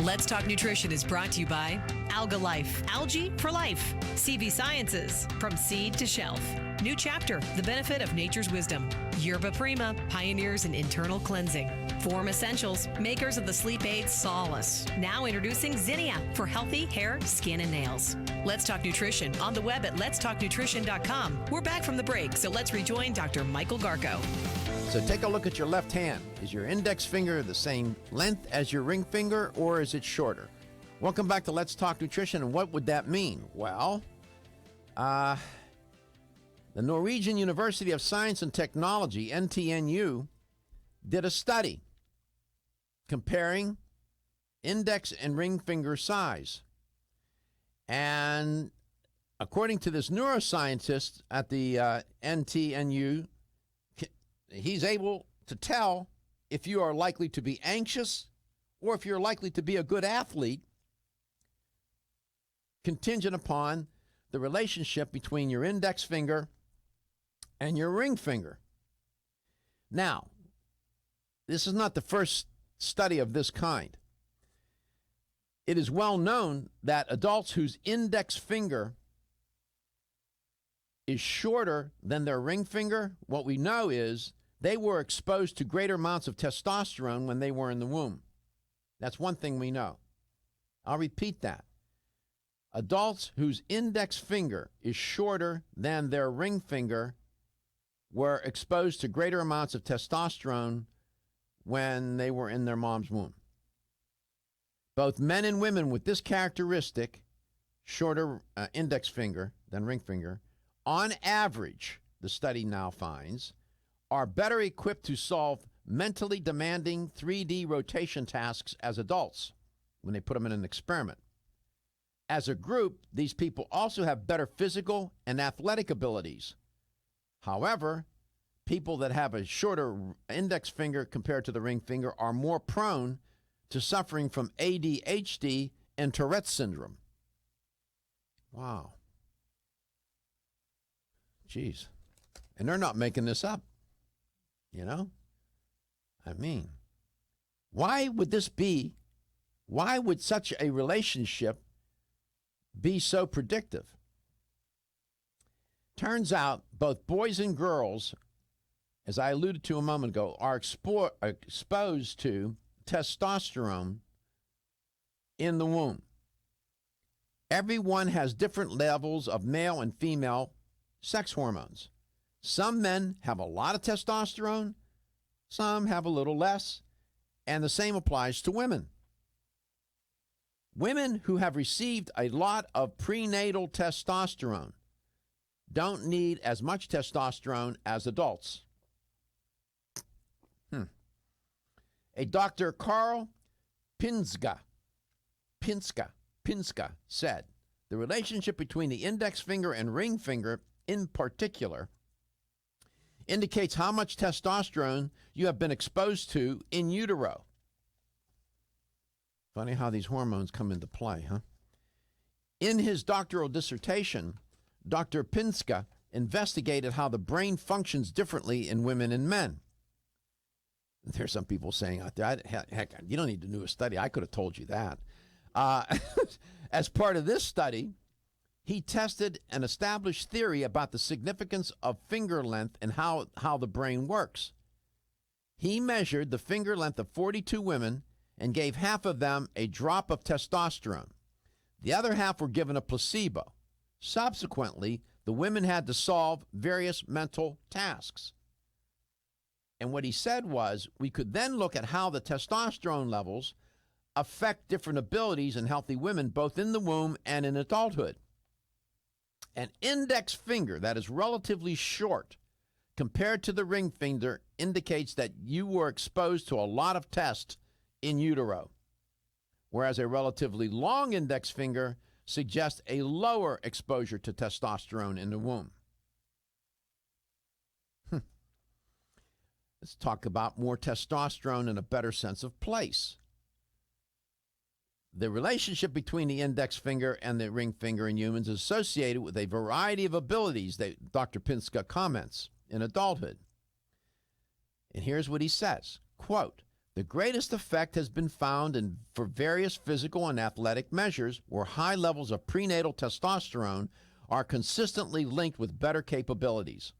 S6: Let's Talk Nutrition is brought to you by Alga Life, Algae for Life, CV Sciences, From Seed to Shelf, New Chapter, The Benefit of Nature's Wisdom, Yerba Prima, Pioneers in Internal Cleansing, Form Essentials, makers of the sleep aid Solace. Now introducing Zinnia for healthy hair, skin, and nails. Let's Talk Nutrition on the web at letstalknutrition.com. We're back from the break, so let's rejoin Dr. Michael Garko.
S2: So take a look at your left hand. Is your index finger the same length as your ring finger, or is it shorter? Welcome back to Let's Talk Nutrition, and what would that mean? Well, the Norwegian University of Science and Technology, NTNU, did a study comparing index and ring finger size. And according to this neuroscientist at the NTNU, he's able to tell if you are likely to be anxious or if you're likely to be a good athlete contingent upon the relationship between your index finger and your ring finger. Now, this is not the first study of this kind. It is well known that adults whose index finger is shorter than their ring finger, what we know is they were exposed to greater amounts of testosterone when they were in the womb. That's one thing we know. I'll repeat that. Adults whose index finger is shorter than their ring finger were exposed to greater amounts of testosterone when they were in their mom's womb. Both men and women with this characteristic, shorter index finger than ring finger, on average, the study now finds, are better equipped to solve mentally demanding 3D rotation tasks as adults when they put them in an experiment. As a group, these people also have better physical and athletic abilities. However, people that have a shorter index finger compared to the ring finger are more prone to suffering from ADHD and Tourette's syndrome. Wow. Jeez. And they're not making this up. You know? I mean, why would this be? Why would such a relationship be so predictive? Turns out both boys and girls, as I alluded to a moment ago, are exposed to testosterone in the womb. Everyone has different levels of male and female sex hormones. Some men have a lot of testosterone, some have a little less, and the same applies to women. Women who have received a lot of prenatal testosterone don't need as much testosterone as adults. A Dr. Carl Pinska said, the relationship between the index finger and ring finger in particular indicates how much testosterone you have been exposed to in utero. Funny how these hormones come into play, huh? In his doctoral dissertation, Dr. Pinska investigated how the brain functions differently in women and men. There's some people saying out there, heck, you don't need to do a study. I could have told you that. As part of this study, he tested an established theory about the significance of finger length and how the brain works. He measured the finger length of 42 women and gave half of them a drop of testosterone. The other half were given a placebo. Subsequently, the women had to solve various mental tasks. And what he said was, we could then look at how the testosterone levels affect different abilities in healthy women, both in the womb and in adulthood. An index finger that is relatively short compared to the ring finger indicates that you were exposed to a lot of test in utero, whereas a relatively long index finger suggests a lower exposure to testosterone in the womb. Let's talk about more testosterone and a better sense of place. The relationship between the index finger and the ring finger in humans is associated with a variety of abilities that Dr. Pinska comments in adulthood. And here's what he says, quote, the greatest effect has been found for various physical and athletic measures where high levels of prenatal testosterone are consistently linked with better capabilities.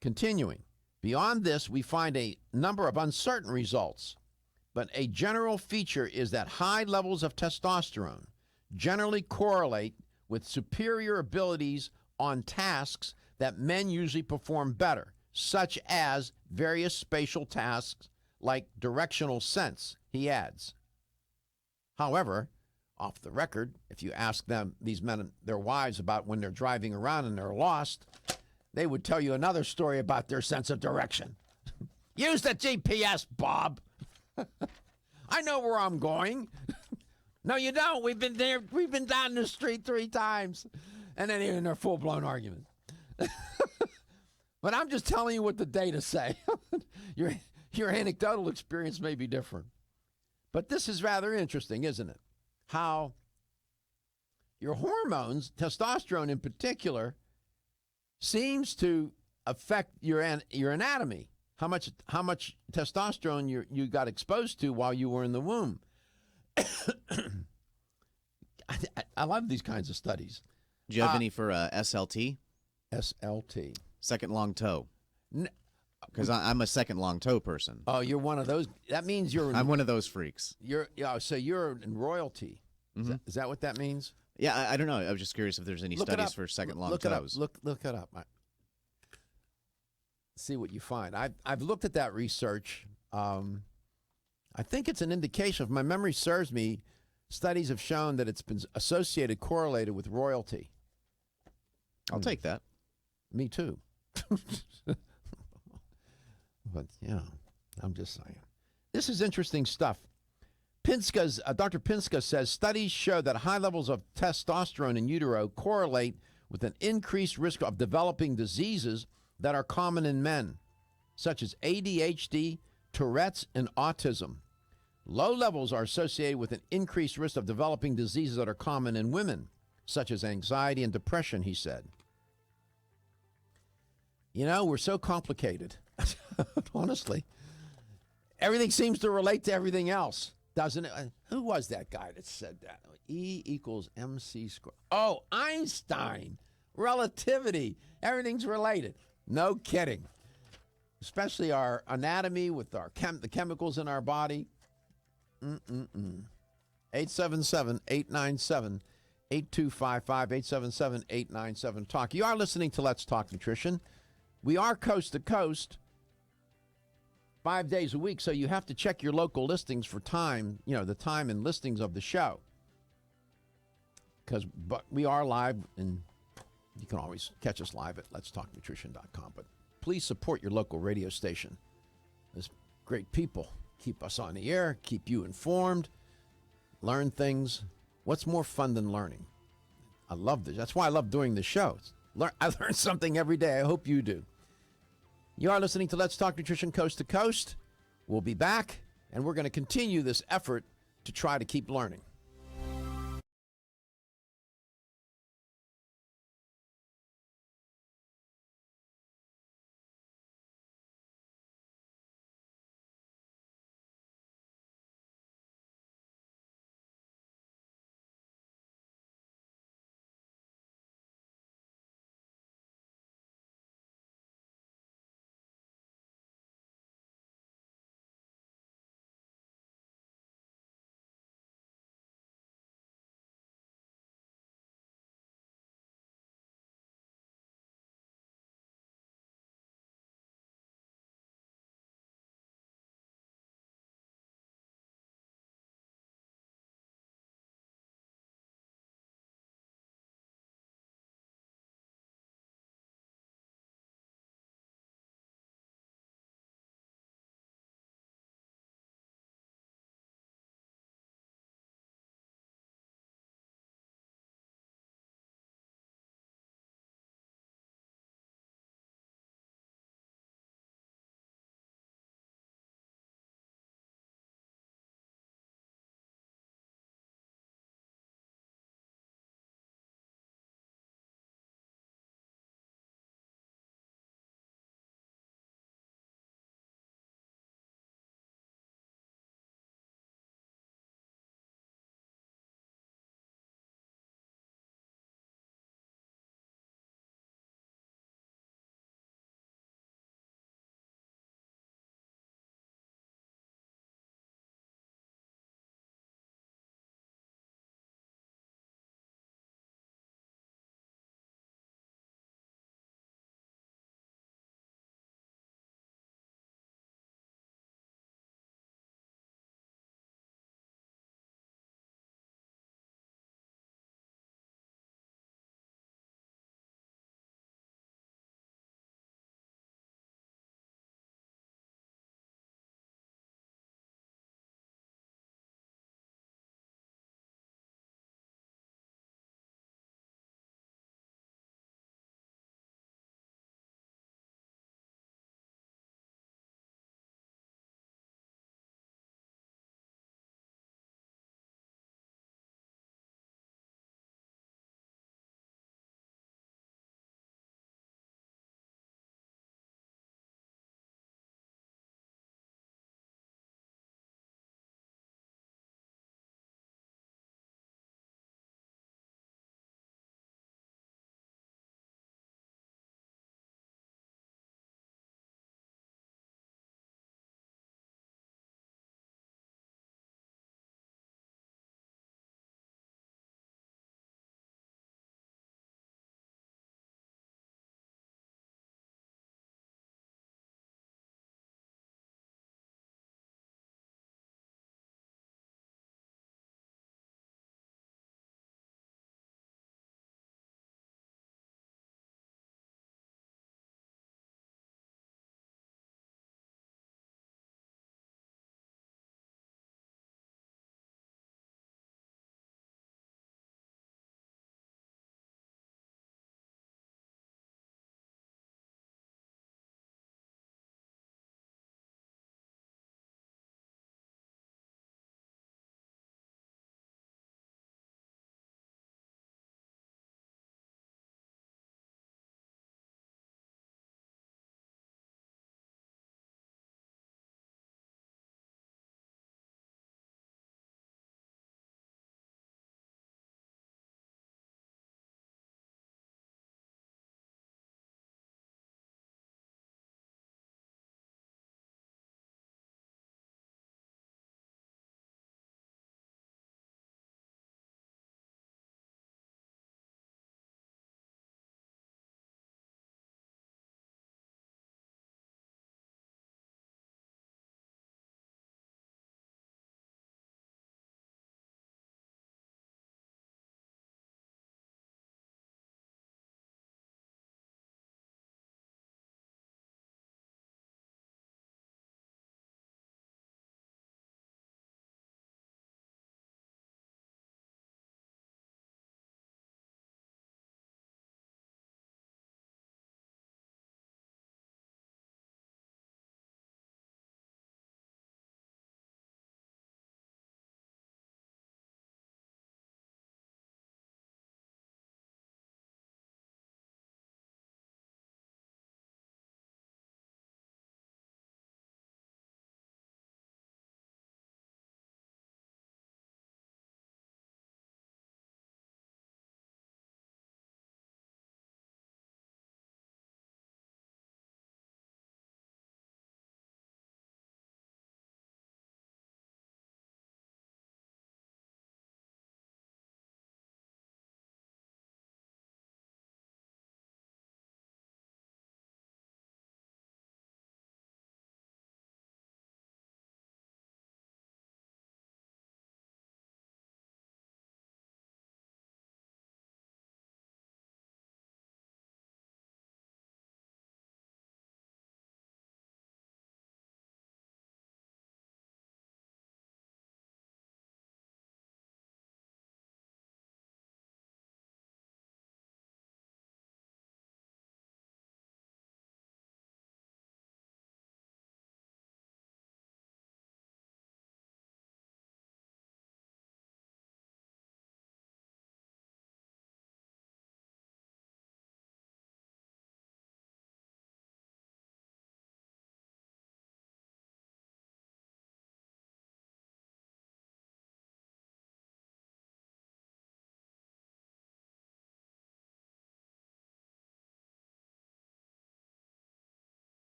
S2: Continuing. Beyond this, we find a number of uncertain results, but a general feature is that high levels of testosterone generally correlate with superior abilities on tasks that men usually perform better, such as various spatial tasks like directional sense, he adds. However, off the record, if you ask them, these men, their wives, about when they're driving around and they're lost, they would tell you another story about their sense of direction. Use the GPS, Bob. I know where I'm going. No, you don't. We've been there. We've been down the street 3 times. And then in their full-blown argument. But I'm just telling you what the data say. Your anecdotal experience may be different. But this is rather interesting, isn't it? How your hormones, testosterone in particular, seems to affect your anatomy. How much testosterone you got exposed to while you were in the womb. I love these kinds of studies.
S9: Do you have any for SLT?
S2: SLT.
S9: Second long toe. Because I'm a second long toe person.
S2: Oh, you're one of those. That means
S9: I'm one of those freaks.
S2: So you're in royalty.
S9: Mm-hmm.
S2: Is that what that means?
S9: Yeah, I don't know. I was just curious if there's any studies for second long toes.
S2: Look it up. See what you find. I've looked at that research. I think it's an indication, if my memory serves me, studies have shown that it's been correlated with royalty.
S9: I'll take that.
S2: Me too. But, I'm just saying. This is interesting stuff. Dr. Pinska says studies show that high levels of testosterone in utero correlate with an increased risk of developing diseases that are common in men, such as ADHD, Tourette's, and autism. Low levels are associated with an increased risk of developing diseases that are common in women, such as anxiety and depression, he said. We're so complicated. Honestly. Everything seems to relate to everything else, doesn't it? Who was that guy that said that? E equals MC squared. Oh, Einstein. Relativity. Everything's related. No kidding. Especially our anatomy with the chemicals in our body. 877-897-8255, 877-897-TALK. You are listening to Let's Talk Nutrition. We are coast to coast 5 days a week, so you have to check your local listings for time, the time and listings of the show. But we are live, and you can always catch us live at letstalknutrition.com. But please support your local radio station. There's great people. Keep us on the air, keep you informed, learn things. What's more fun than learning? I love this. That's why I love doing the show. I learn something every day. I hope you do. You are listening to Let's Talk Nutrition Coast to Coast. We'll be back, and we're going to continue this effort to try to keep learning.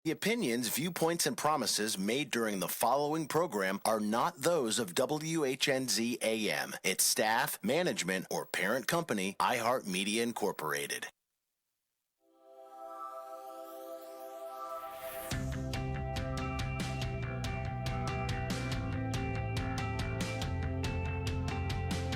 S15: The opinions, viewpoints, and promises made during the following program are not those of WHNZ AM, its staff, management, or parent company, iHeartMedia Incorporated.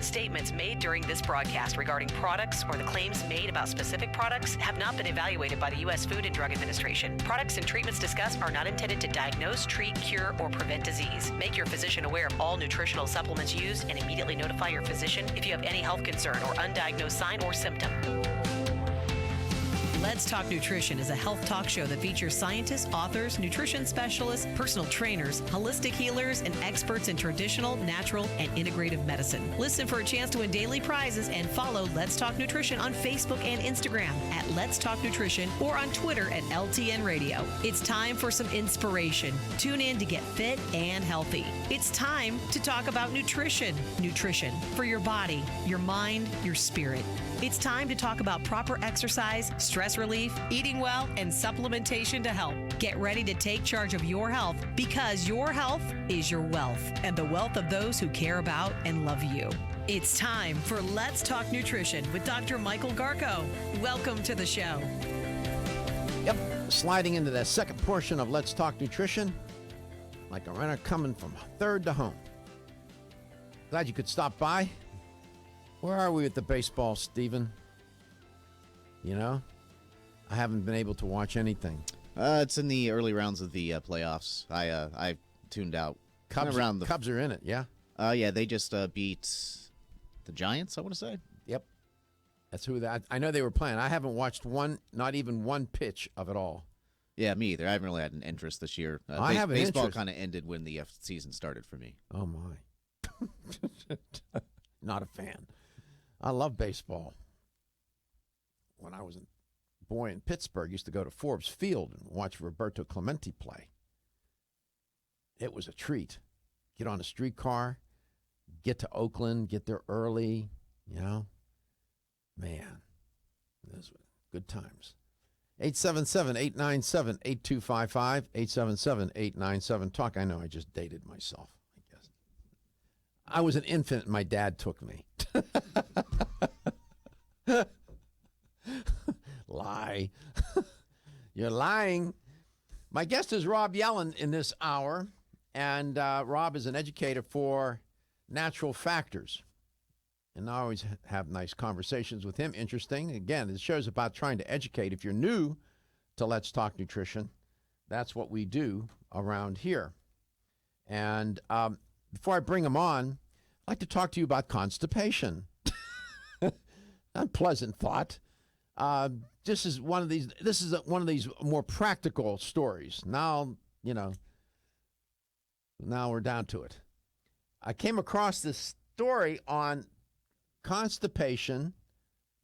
S6: Statements made during this broadcast regarding products or the claims made about specific products have not been evaluated by the U.S. Food and Drug Administration. Products and treatments discussed are not intended to diagnose, treat, cure, or prevent disease. Make your physician aware of all nutritional supplements used and immediately notify your physician if you have any health concern or undiagnosed sign or symptom. Let's Talk Nutrition is a health talk show that features scientists, authors, nutrition specialists, personal trainers, holistic healers, and experts in traditional, natural, and integrative medicine. Listen for a chance to win daily prizes and follow Let's Talk Nutrition on Facebook and Instagram at Let's Talk Nutrition or on Twitter at LTN Radio. It's time for some inspiration. Tune in to get fit and healthy. It's time to talk about nutrition. Nutrition for your body, your mind, your spirit. It's time to talk about proper exercise, stress relief, eating well, and supplementation to help. Get ready to take charge of your health because your health is your wealth and the wealth of those who care about and love you. It's time for Let's Talk Nutrition with Dr. Michael Garko. Welcome to the show.
S2: Yep, sliding into the second portion of Let's Talk Nutrition, like a runner coming from third to home. Glad you could stop by. Where are we with the baseball, Stephen? You know, I haven't been able to watch anything.
S9: It's in the early rounds of the playoffs. I tuned out.
S2: Cubs are in it, yeah?
S9: Yeah, they just beat the Giants, I want to say.
S2: Yep. That's who that. I know they were playing. I haven't watched not even one pitch of it all.
S9: Yeah, me either. I haven't really had an interest this year.
S2: I have an
S9: baseball
S2: interest.
S9: kind of ended when the season started for me.
S2: Oh, my. Not a fan. I love baseball. When I was a boy in Pittsburgh, I used to go to Forbes Field and watch Roberto Clemente play. It was a treat. Get on a streetcar, get to Oakland, get there early, you know. Man, those were good times. 877-897-8255, 877-897-TALK. I know I just dated myself, I guess. I was an infant and my dad took me. Lie. You're lying. My guest is Rob Yelland in this hour, and Rob is an educator for Natural Factors. And I always have nice conversations with him. Interesting. Again, the show's about trying to educate. If you're new to Let's Talk Nutrition, that's what we do around here. And before I bring him on, I'd like to talk to you about constipation. Unpleasant thought. This is one of these more practical stories. Now, now we're down to it. I came across this story on constipation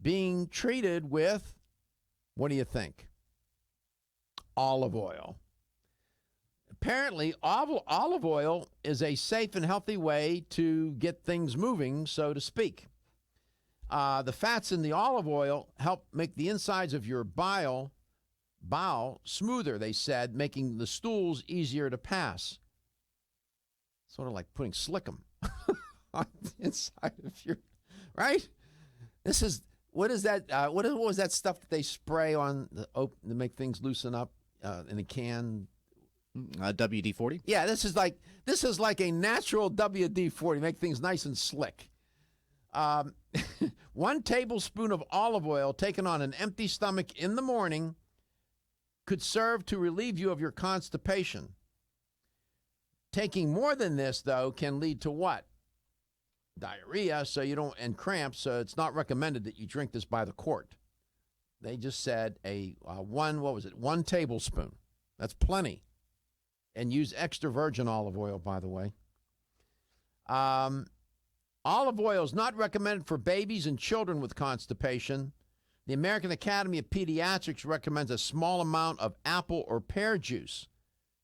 S2: being treated with, what do you think? Olive oil. Apparently, olive oil is a safe and healthy way to get things moving, so to speak. The fats in the olive oil help make the insides of your bowel smoother, they said, making the stools easier to pass. Sort of like putting slickum on the inside of your, right? What is that? What was that stuff that they spray on to make things loosen up in a can?
S9: WD-40?
S2: Yeah, this is like a natural WD-40, make things nice and slick. 1 tablespoon of olive oil taken on an empty stomach in the morning could serve to relieve you of your constipation. Taking more than this, though, can lead to what? Diarrhea, and cramps, so it's not recommended that you drink this by the quart. They just said 1 tablespoon. That's plenty. And use extra virgin olive oil, by the way. Olive oil is not recommended for babies and children with constipation. The American Academy of Pediatrics recommends a small amount of apple or pear juice,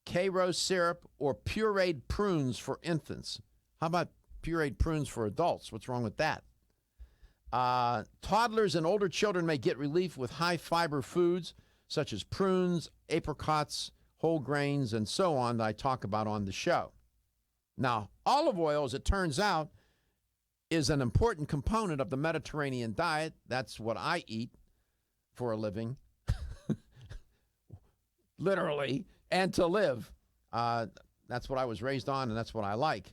S2: K-Rose syrup, or pureed prunes for infants. How about pureed prunes for adults? What's wrong with that? Toddlers and older children may get relief with high-fiber foods such as prunes, apricots, whole grains, and so on that I talk about on the show. Now, olive oil, as it turns out, is an important component of the Mediterranean diet. That's what I eat for a living, literally, and to live. That's what I was raised on, and that's what I like.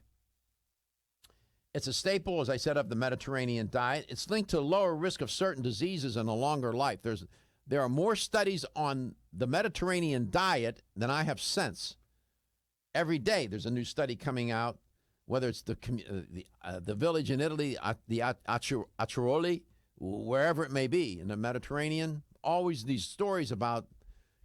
S2: It's a staple, as I said, of the Mediterranean diet. It's linked to a lower risk of certain diseases and a longer life. There are more studies on the Mediterranean diet than I have since. Every day there's a new study coming out, whether it's the village in Italy, the Acciaroli, wherever it may be, in the Mediterranean. Always these stories about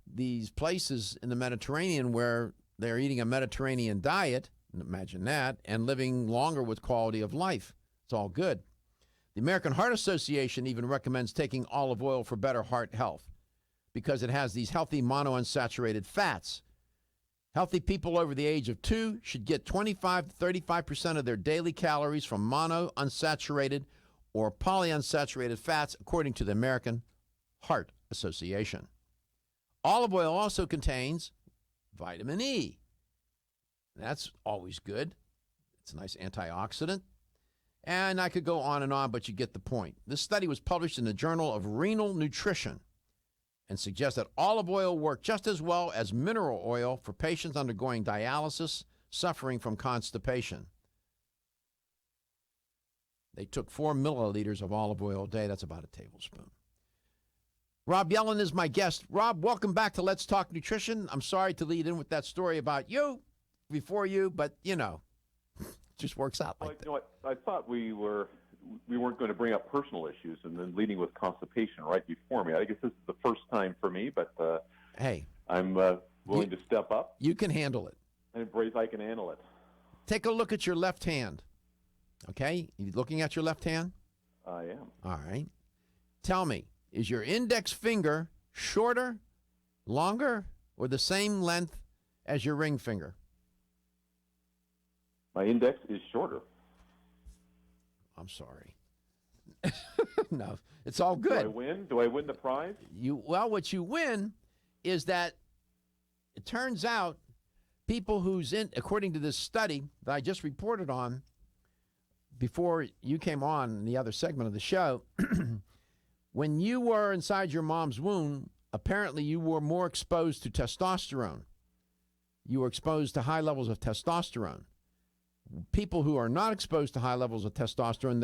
S2: these places in the Mediterranean where they're eating a Mediterranean diet, imagine that, and living longer with quality of life. It's all good. The American Heart Association even recommends taking olive oil for better heart health because it has these healthy monounsaturated fats. Healthy people over the age of 2 should get 25 to 35% of their daily calories from monounsaturated or polyunsaturated fats, according to the American Heart Association. Olive oil also contains vitamin E. That's always good. It's a nice antioxidant. And I could go on, but you get the point. This study was published in the Journal of Renal Nutrition and suggests that olive oil works just as well as mineral oil for patients undergoing dialysis suffering from constipation. They took 4 milliliters of olive oil a day. That's about a tablespoon. Rob Yelland is my guest. Rob, welcome back to Let's Talk Nutrition. I'm sorry to lead in with that story about you before you, but, it just works out like that.
S16: I thought we weren't going to bring up personal issues and then leading with constipation right before me. I guess this is the first time for me, but
S2: hey,
S16: I'm willing to step up.
S2: You can handle it.
S16: I embrace I can handle it.
S2: Take a look at your left hand. Okay? You looking at your left hand?
S16: I am.
S2: All right. Tell me, is your index finger shorter, longer, or the same length as your ring finger?
S16: My index is shorter.
S2: I'm sorry. No, it's all good.
S16: Do I win? Do I win the prize?
S2: Well, what you win is that it turns out people according to this study that I just reported on before you came on in the other segment of the show, when you were inside your mom's womb, apparently you were more exposed to testosterone. You were exposed to high levels of testosterone. People who are not exposed to high levels of testosterone,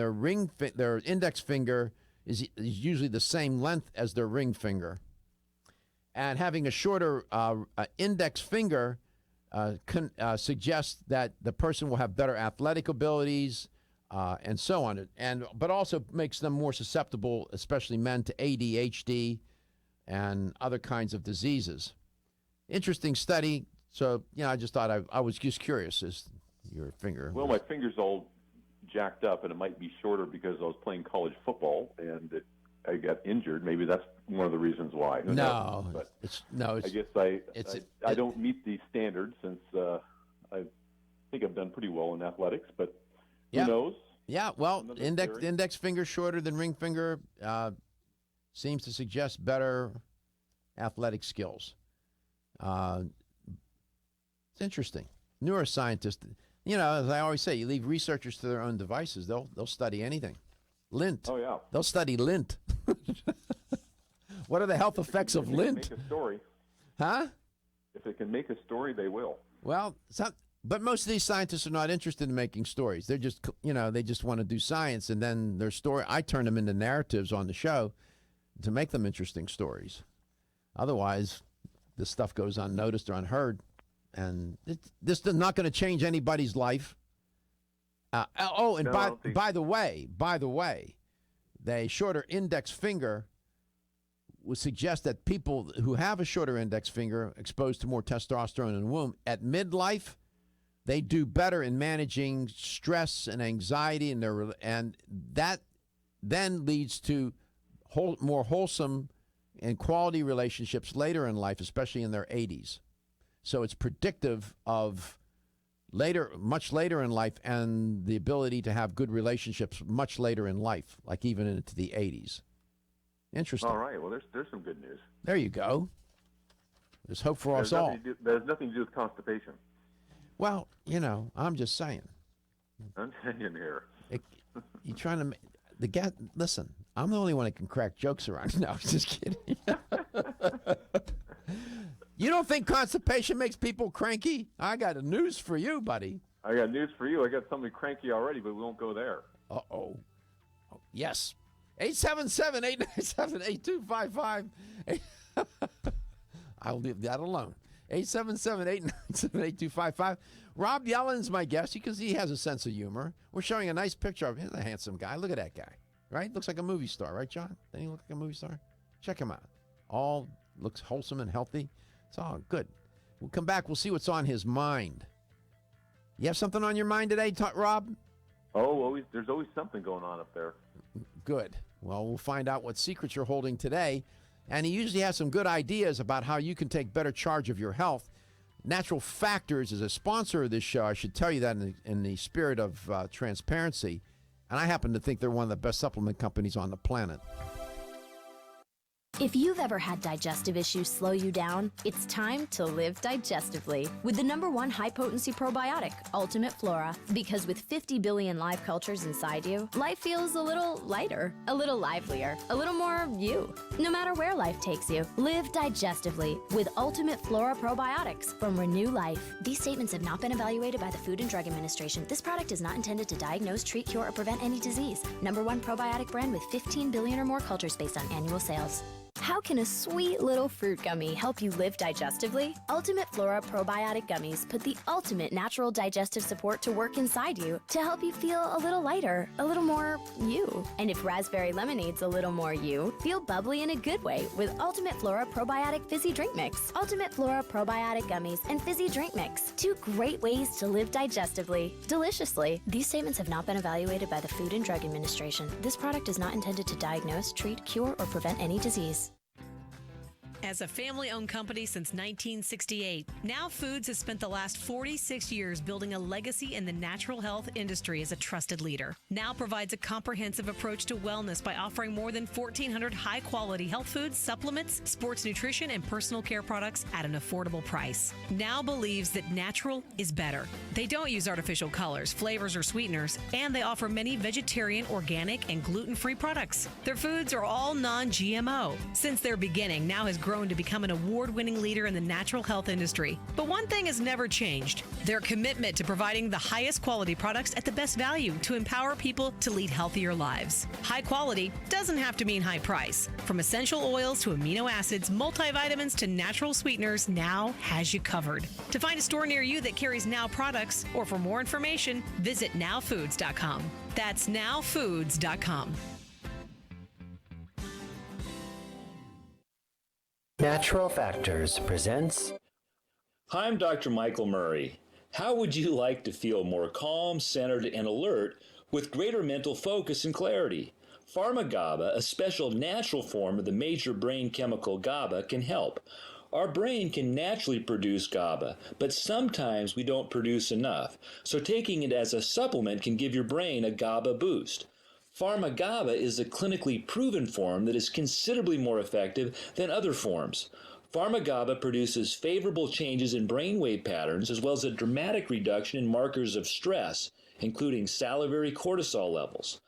S2: their index finger is usually the same length as their ring finger. And having a shorter index finger suggests that the person will have better athletic abilities and so on. But also makes them more susceptible, especially men, to ADHD and other kinds of diseases. Interesting study. So, I just thought I was just curious as your finger.
S16: Well, my finger's all jacked up, and it might be shorter because I was playing college football, and I got injured. Maybe that's one of the reasons why. I guess I don't meet these standards since I think I've done pretty well in athletics, but who knows?
S2: Yeah, well, index finger shorter than ring finger seems to suggest better athletic skills. It's interesting. Neuroscientists, as I always say, you leave researchers to their own devices. They'll study anything. Lint.
S16: Oh, yeah.
S2: They'll study lint. What are the health effects of lint?
S16: Make a story.
S2: Huh?
S16: If it can make a story, they will.
S2: Well, but most of these scientists are not interested in making stories. They're just, they just want to do science, and then their story, I turn them into narratives on the show to make them interesting stories. Otherwise, this stuff goes unnoticed or unheard. And this is not going to change anybody's life. By the way, the shorter index finger would suggest that people who have a shorter index finger exposed to more testosterone in the womb at midlife, they do better in managing stress and anxiety, and that then leads to more wholesome and quality relationships later in life, especially in their 80s. So it's predictive of much later in life, and the ability to have good relationships much later in life, like even into the 80s. Interesting.
S16: All right. Well, there's some good news.
S2: There you go. There's hope for us all.
S16: There's nothing to do with constipation.
S2: Well, I'm just saying.
S16: I'm hanging here.
S2: You're trying to listen, I'm the only one that can crack jokes around. No, I'm just kidding. You don't think constipation makes people cranky? I got news for you, buddy.
S16: I got news for you. I got somebody cranky already, but we won't go there.
S2: Uh-oh. Yes. 877-897-8255. I'll leave that alone. 877-897-8255. Rob Yelland's my guest because he has a sense of humor. We're showing a nice picture of him. He's a handsome guy. Look at that guy. Right? Looks like a movie star. Right, John? Doesn't he look like a movie star? Check him out. All looks wholesome and healthy. It's all good. We'll come back. We'll see what's on his mind. You have something on your mind today, Rob?
S16: Oh, there's always something going on up there.
S2: Good. Well, we'll find out what secrets you're holding today. And he usually has some good ideas about how you can take better charge of your health. Natural Factors is a sponsor of this show. I should tell you that in the spirit of transparency. And I happen to think they're one of the best supplement companies on the planet.
S17: If you've ever had digestive issues slow you down, it's time to live digestively with the #1 high-potency probiotic, Ultimate Flora. Because with 50 billion live cultures inside you, life feels a little lighter, a little livelier, a little more you. No matter where life takes you, live digestively with Ultimate Flora probiotics from Renew Life. These statements have not been evaluated by the Food and Drug Administration. This product is not intended to diagnose, treat, cure, or prevent any disease. #1 probiotic brand with 15 billion or more cultures based on annual sales. How can a sweet little fruit gummy help you live digestively? Ultimate Flora Probiotic Gummies put the ultimate natural digestive support to work inside you to help you feel a little lighter, a little more you. And if raspberry lemonade's a little more you, feel bubbly in a good way with Ultimate Flora Probiotic Fizzy Drink Mix. Ultimate Flora Probiotic Gummies and Fizzy Drink Mix. 2 great ways to live digestively, deliciously. These statements have not been evaluated by the Food and Drug Administration. This product is not intended to diagnose, treat, cure, or prevent any disease.
S6: As a family-owned company since 1968, Now Foods has spent the last 46 years building a legacy in the natural health industry as a trusted leader. Now provides a comprehensive approach to wellness by offering more than 1,400 high-quality health foods, supplements, sports nutrition, and personal care products at an affordable price. Now believes that natural is better. They don't use artificial colors, flavors, or sweeteners, and they offer many vegetarian, organic, and gluten-free products. Their foods are all non-GMO. Since their beginning, Now has grown to become an award-winning leader in the natural health industry. But one thing has never changed: their commitment to providing the highest quality products at the best value to empower people to lead healthier lives. High quality doesn't have to mean high price. From essential oils to amino acids, multivitamins to natural sweeteners, Now has you covered. To find a store near you that carries Now products, or for more information, visit nowfoods.com. That's nowfoods.com.
S10: Natural Factors presents.
S11: Hi, I'm Dr. Michael Murray. How would you like to feel more calm, centered, and alert with greater mental focus and clarity? Pharma-GABA, a special natural form of the major brain chemical GABA, can help. Our brain can naturally produce GABA, but sometimes we don't produce enough, so taking it as a supplement can give your brain a GABA boost. Pharma-GABA is a clinically proven form that is considerably more effective than other forms. Pharma-GABA produces favorable changes in brainwave patterns as well as a dramatic reduction in markers of stress, including salivary cortisol levels.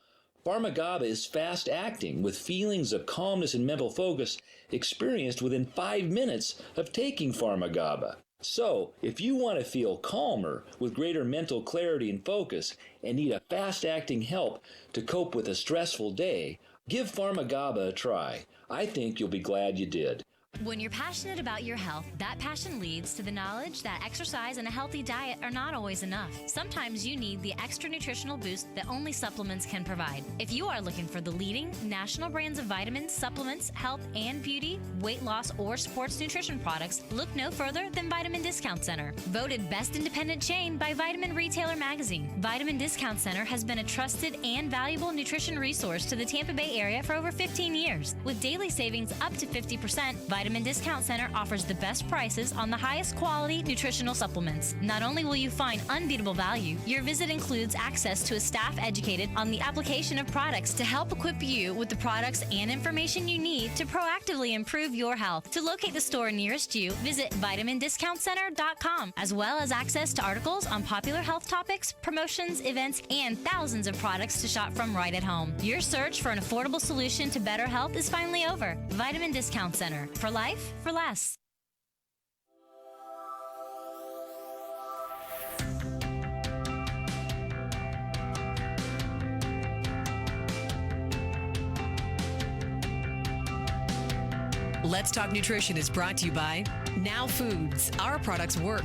S11: Pharma-GABA is fast-acting, with feelings of calmness and mental focus experienced within 5 minutes of taking Pharma-GABA. So, if you want to feel calmer with greater mental clarity and focus and need a fast-acting help to cope with a stressful day, give Pharma-GABA a try. I think you'll be glad you did.
S5: When you're passionate about your health, that passion leads to the knowledge that exercise and a healthy diet are not always enough. Sometimes you need the extra nutritional boost that only supplements can provide. If you are looking for the leading national brands of vitamins, supplements, health and beauty, weight loss, or sports nutrition products, look no further than Vitamin Discount Center. Voted best independent chain by Vitamin Retailer Magazine, Vitamin Discount Center has been a trusted and valuable nutrition resource to the Tampa Bay area for over 15 years. With daily savings up to 50%, Vitamin Vitamin Discount Center offers the best prices on the highest quality nutritional supplements. Not only will you find unbeatable value, your visit includes access to a staff educated on the application of products to help equip you with the products and information you need to proactively improve your health. To locate the store nearest you, visit vitamindiscountcenter.com, as well as access to articles on popular health topics, promotions, events, and thousands of products to shop from right at home. Your search for an affordable solution to better health is finally over. Vitamin Discount Center. For life, for less.
S6: Let's Talk Nutrition is brought to you by Now Foods. Our products work.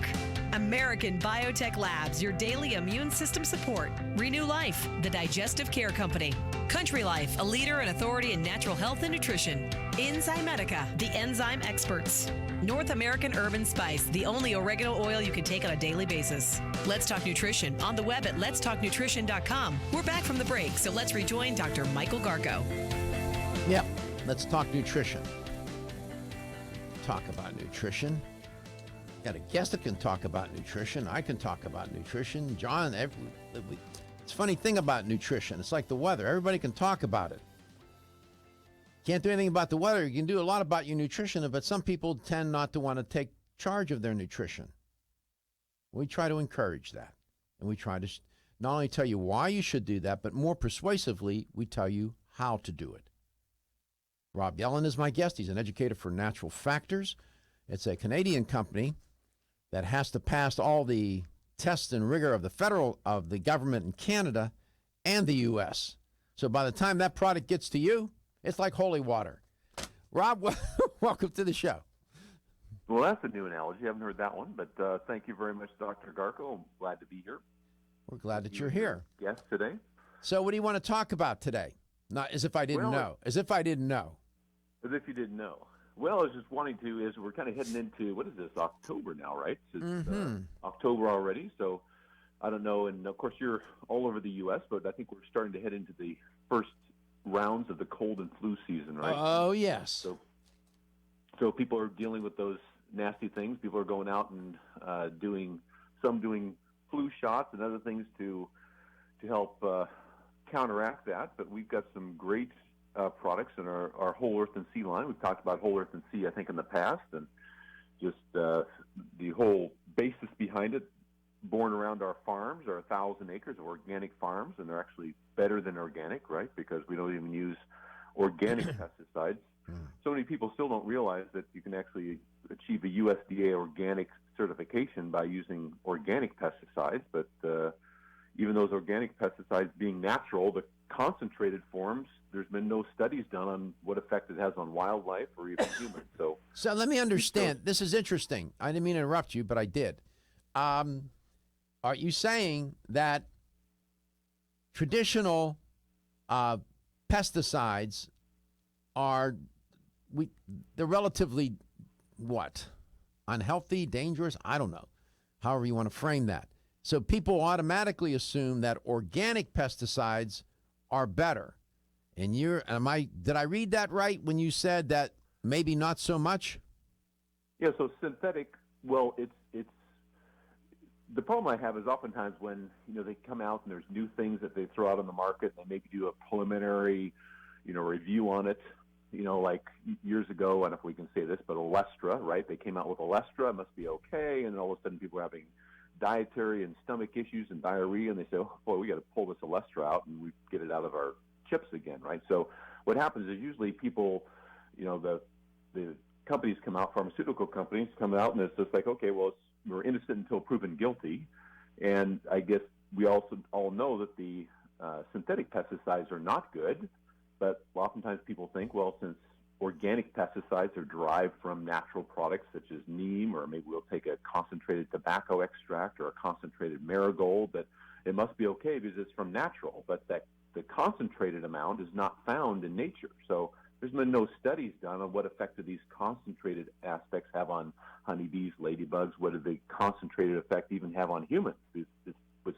S6: American Biotech Labs, your daily immune system support. Renew Life, the digestive care company. Country Life, a leader and authority in natural health and nutrition. Enzymedica, the enzyme experts. North American Herb and Spice, the only oregano oil you can take on a daily basis. Let's Talk Nutrition on the web at letstalknutrition.com. We're back from the break, so let's rejoin Dr. Michael Garko.
S2: Yep, let's talk nutrition. Talk about nutrition. Got a guest that can talk about nutrition. I can talk about nutrition. John, it's a funny thing about nutrition. It's like the weather. Everybody can talk about it. Can't do anything about the weather. You can do a lot about your nutrition, but some people tend not to want to take charge of their nutrition. We try to encourage that. And we try to not only tell you why you should do that, but more persuasively, we tell you how to do it. Rob Yelland is my guest. He's an educator for Natural Factors. It's a Canadian company that has to pass all the tests and rigor of the government in Canada and the U.S. So by the time that product gets to you, it's like holy water. Rob, welcome to the show.
S16: Well, that's a new analogy. I haven't heard that one, but thank you very much, Dr. Garko. I'm glad to be here.
S2: We're glad that you're here.
S16: Guest today.
S2: So what do you want to talk about today? Not as if I didn't know. As if I didn't know.
S16: As if you didn't know. Well, I was just wanting to, as we're kind of heading into, what is this, October now, right? It's October already, so I don't know. And, of course, you're all over the U.S., but I think we're starting to head into the first rounds of the cold and flu season, right?
S2: Oh, yes.
S16: So people are dealing with those nasty things. People are going out and doing flu shots and other things to help counteract that. But we've got some great products in our Whole Earth and Sea line. We've talked about Whole Earth and Sea, I think, in the past, and just the whole basis behind it, born around our farms, our 1,000 acres of organic farms, and they're actually better than organic, right, because we don't even use organic pesticides. So many people still don't realize that you can actually achieve a USDA organic certification by using organic pesticides, but even those organic pesticides being natural, the concentrated forms, there's been no studies done on what effect it has on wildlife or even humans. So
S2: let me understand. This is interesting. I didn't mean to interrupt you, but I did. Are you saying that traditional pesticides they're relatively unhealthy, dangerous? I don't know. However you want to frame that. So people automatically assume that organic pesticides are better. And did I read that right when you said that maybe not so much?
S16: Yeah, so synthetic, well, it's the problem I have is oftentimes when, they come out and there's new things that they throw out on the market, and they maybe do a preliminary, review on it, like years ago, I don't know if we can say this, but Olestra, right? They came out with Olestra, it must be okay, and then all of a sudden people are having dietary and stomach issues and diarrhea, and they say, oh, boy, we got to pull this Olestra out, and we get it out of our chips again, right? So what happens is usually people, the companies come out, pharmaceutical companies come out, and it's just like, okay, well, we're innocent until proven guilty. And I guess we also all know that the synthetic pesticides are not good, but oftentimes people think, well, since organic pesticides are derived from natural products such as neem, or maybe we'll take a concentrated tobacco extract or a concentrated marigold, that it must be okay because it's from natural, but that the concentrated amount is not found in nature. So there's been no studies done on what effect do these concentrated aspects have on honeybees, ladybugs. What did the concentrated effect even have on humans? It's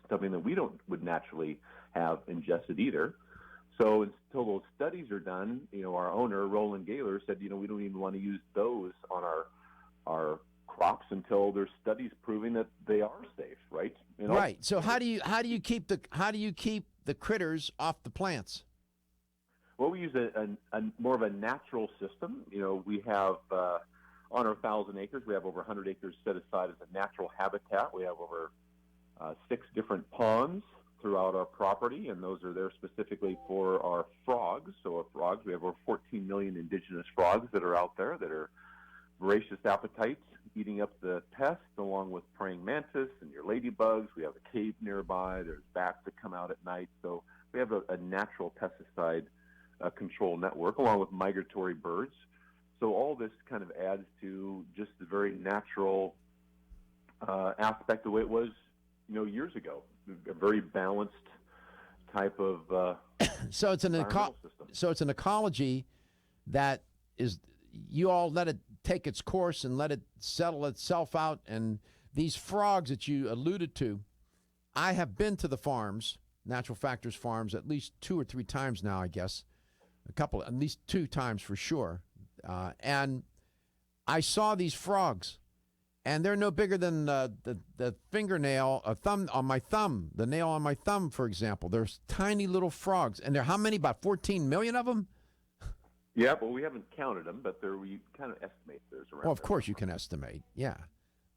S16: something that we would naturally have ingested either. So until those studies are done, our owner, Roland Gaylor, said, we don't even want to use those on our crops until there's studies proving that they are safe, right?
S2: Right. So how do you keep the critters off the plants?
S16: Well, we use a more of a natural system. We have on our 1,000 acres, we have over 100 acres set aside as a natural habitat. We have over 6 different ponds throughout our property, and those are there specifically for our frogs. So our frogs, we have over 14 million indigenous frogs that are out there that are voracious appetites, eating up the pests along with praying mantis and your ladybugs. We have a cave nearby. There's bats that come out at night. So we have a natural pesticide control network along with migratory birds. So all this kind of adds to just the very natural aspect the way it was, years ago. A very balanced type of
S2: so it's an ecology that is, you all let it take its course and let it settle itself out. And these frogs that you alluded to, I have been to the farms, Natural Factors farms, at least 2 or 3 times now, I guess. At least 2 times for sure. And I saw these frogs, and they're no bigger than the fingernail, a thumb on my thumb, the nail on my thumb, for example. There's tiny little frogs. And there are how many? About 14 million of them?
S16: Yeah, well, we haven't counted them, but we kind of estimate there's around.
S2: Well, of course you can estimate, yeah.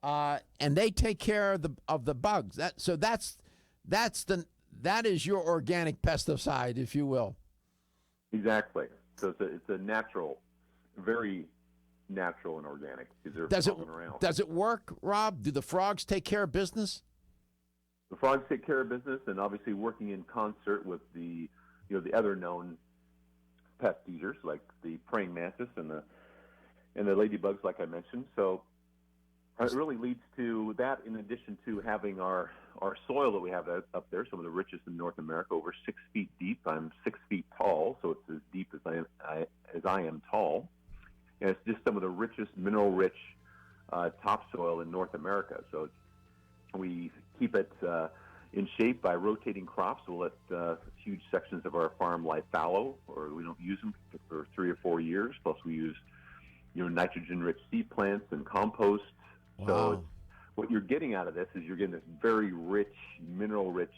S2: And they take care of the bugs. That is your organic pesticide, if you will.
S16: Exactly. So it's a natural, very natural and organic.
S2: Does it work, Rob? Do the frogs take care of business?
S16: The frogs take care of business, and obviously working in concert with the other known pest eaters like the praying mantis and the ladybugs, like I mentioned. So it really leads to that, in addition to having our soil that we have up there, some of the richest in North America, over 6 feet deep. I'm 6 feet tall, so it's as deep as I am tall. And it's just some of the richest, mineral-rich topsoil in North America. So we keep it in shape by rotating crops. We'll let huge sections of our farm lie fallow, or we don't use them for 3 or 4 years. Plus, we use nitrogen-rich seed plants and compost.
S2: Wow.
S16: So what you're getting out of this is you're getting this very rich, mineral-rich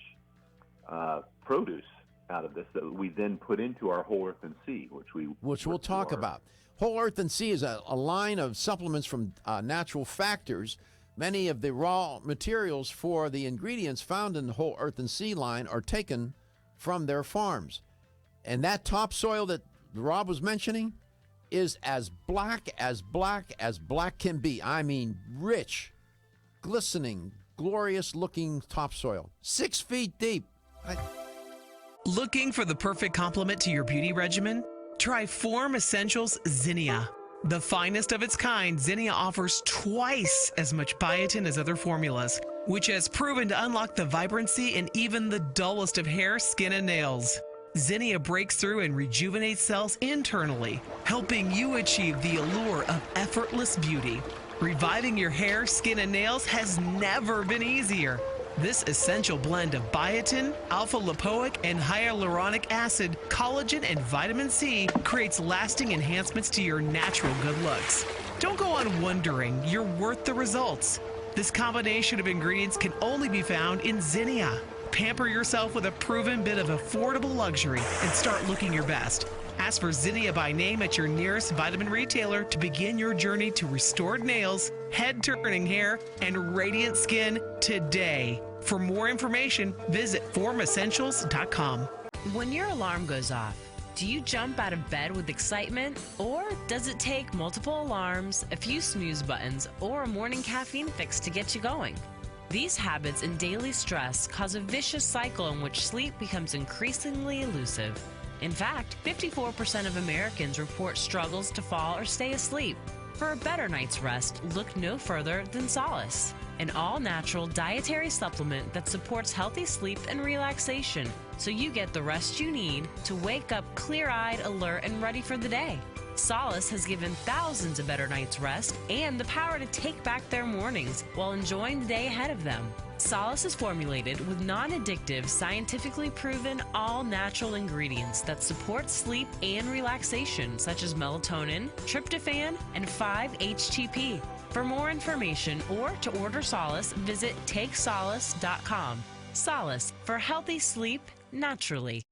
S16: produce out of this that we then put into our Whole Earth and Sea, which we'll talk
S2: about. Whole Earth and Sea is a line of supplements from Natural Factors. Many of the raw materials for the ingredients found in the Whole Earth and Sea line are taken from their farms. And that topsoil that Rob was mentioning is as black as black can be. I mean, rich, glistening, glorious-looking topsoil. 6 feet deep.
S8: Looking for the perfect complement to your beauty regimen? Try Form Essentials Zinnia. The finest of its kind, Zinnia offers twice as much biotin as other formulas, which has proven to unlock the vibrancy in even the dullest of hair, skin, and nails. Zinnia breaks through and rejuvenates cells internally, helping you achieve the allure of effortless beauty. Reviving your hair, skin, and nails has never been easier. This essential blend of biotin, alpha-lipoic, and hyaluronic acid, collagen, and vitamin C creates lasting enhancements to your natural good looks. Don't go on wondering. You're worth the results. This combination of ingredients can only be found in Zinnia. Pamper yourself with a proven bit of affordable luxury and start looking your best. Ask for Zinnia by name at your nearest vitamin retailer to begin your journey to restored nails, head-turning hair, and radiant skin today. For more information, visit formessentials.com.
S7: When your alarm goes off, do you jump out of bed with excitement? Or does it take multiple alarms, a few snooze buttons, or a morning caffeine fix to get you going? These habits and daily stress cause a vicious cycle in which sleep becomes increasingly elusive. In fact, 54% of Americans report struggles to fall or stay asleep. For a better night's rest, look no further than Solace, an all-natural dietary supplement that supports healthy sleep and relaxation, so you get the rest you need to wake up clear-eyed, alert, and ready for the day. Solace has given thousands a better night's rest and the power to take back their mornings while enjoying the day ahead of them. Solace is formulated with non-addictive, scientifically proven, all-natural ingredients that support sleep and relaxation, such as melatonin, tryptophan, and 5-HTP. For more information or to order Solace, visit TakeSolace.com. Solace for healthy sleep naturally.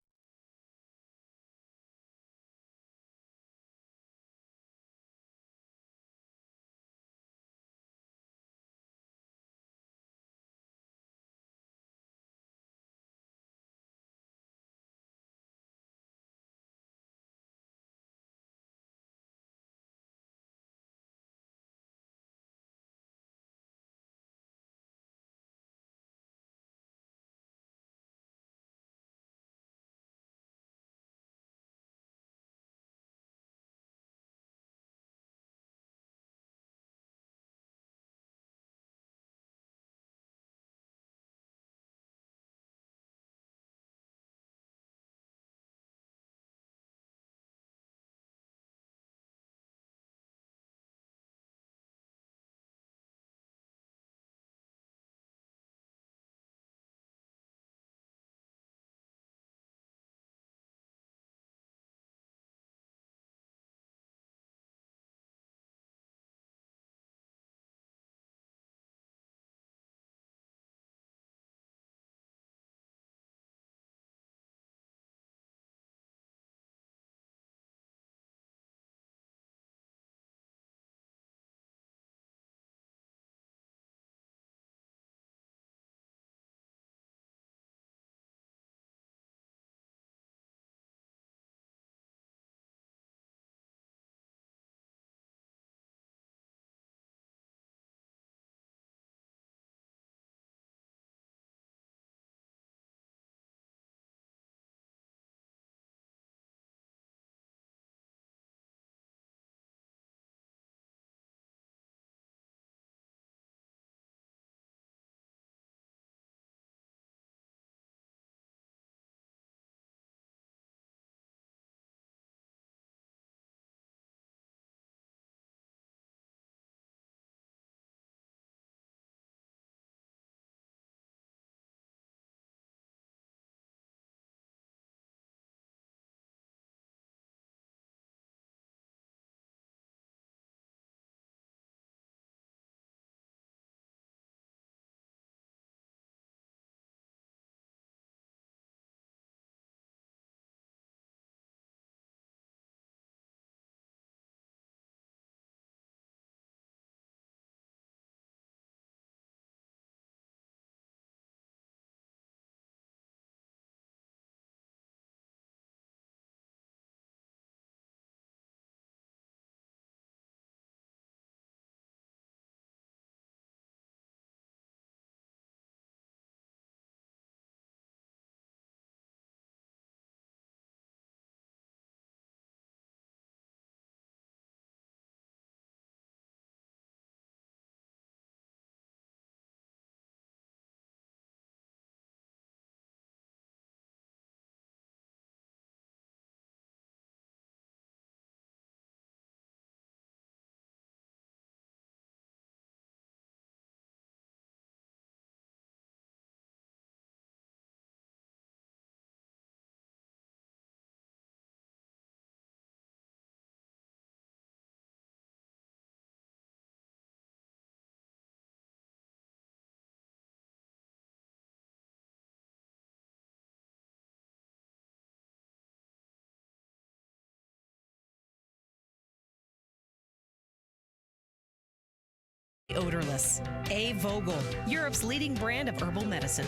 S6: Odorless. A. Vogel, Europe's leading brand of herbal medicine.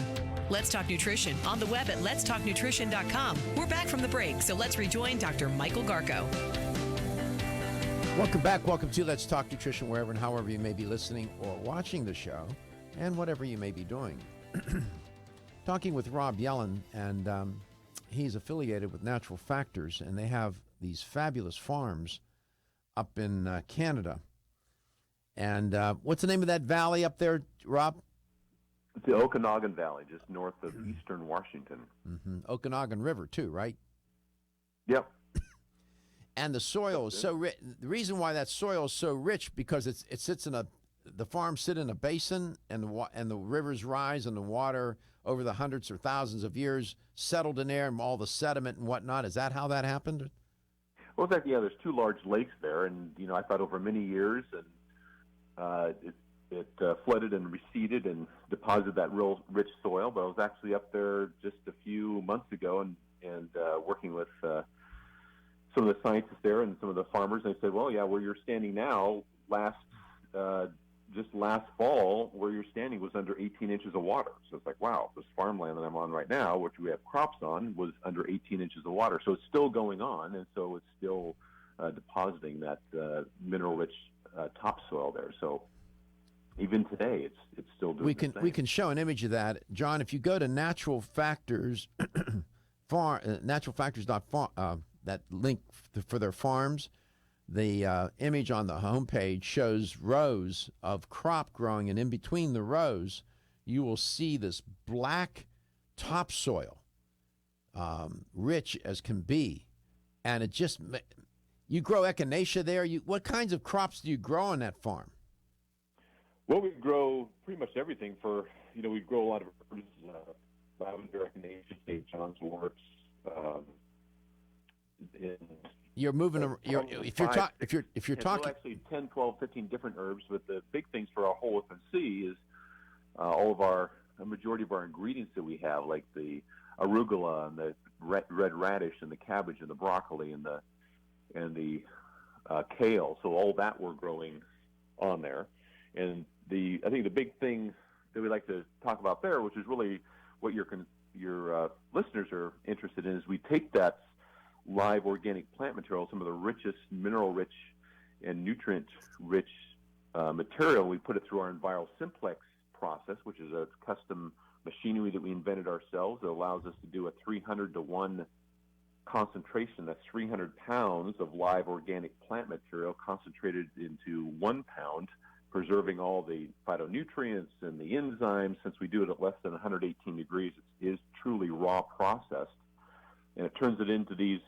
S6: Let's Talk Nutrition on the web at letstalknutrition.com. We're back from the break, so let's rejoin Dr. Michael Garko.
S2: Welcome back. Welcome to Let's Talk Nutrition, wherever and however you may be listening or watching the show, and whatever you may be doing. Talking with Rob Yelland, and he's affiliated with Natural Factors, and they have these fabulous farms up in Canada. And what's the name of that valley up there, Rob?
S16: It's the Okanagan Valley, just north of eastern Washington.
S2: Okanagan River, too, right?
S16: Yep.
S2: And the soil is so rich. The reason why that soil is so rich because it sits in the farms sit in a basin, and the rivers rise, and the water over the hundreds or thousands of years settled in there, and all the sediment and whatnot. Is that how that happened?
S16: Well, in fact, yeah, there's two large lakes there, and I thought over many years, and it flooded and receded and deposited that real rich soil. But I was actually up there just a few months ago, and working with some of the scientists there and some of the farmers. And they said, well, yeah, where you're standing now, just last fall, where you're standing was under 18 inches of water. So it's like, wow, this farmland that I'm on right now, which we have crops on, was under 18 inches of water. So it's still going on, and so it's still depositing that mineral-rich topsoil there. So even today, it's still doing the same.
S2: We can show an image of that, John. If you go to Natural Factors, naturalfactors.farm, that link for their farms, the image on the homepage shows rows of crop growing, and in between the rows, you will see this black topsoil, rich as can be, and it just you grow echinacea there. What kinds of crops do you grow on that farm?
S16: Well, we grow pretty much everything. We grow a lot of herbs, lavender, echinacea, St. John's wort.
S2: You're moving. If you're talking,
S16: actually 10, 12, 15 different herbs. But the big things for our whole FNC is a majority of our ingredients that we have, like the arugula and the red radish and the cabbage and the broccoli and the kale. So all that we're growing on there. And I think the big thing that we like to talk about there, which is really what your listeners are interested in, is we take that live organic plant material, some of the richest mineral-rich and nutrient-rich material. We put it through our EnviroSimplex process, which is a custom machinery that we invented ourselves. It allows us to do a 300-to-1 concentration. That's 300 pounds of live organic plant material concentrated into 1 pound, preserving all the phytonutrients and the enzymes. Since we do it at less than 118 degrees, it is truly raw processed. And it turns it into these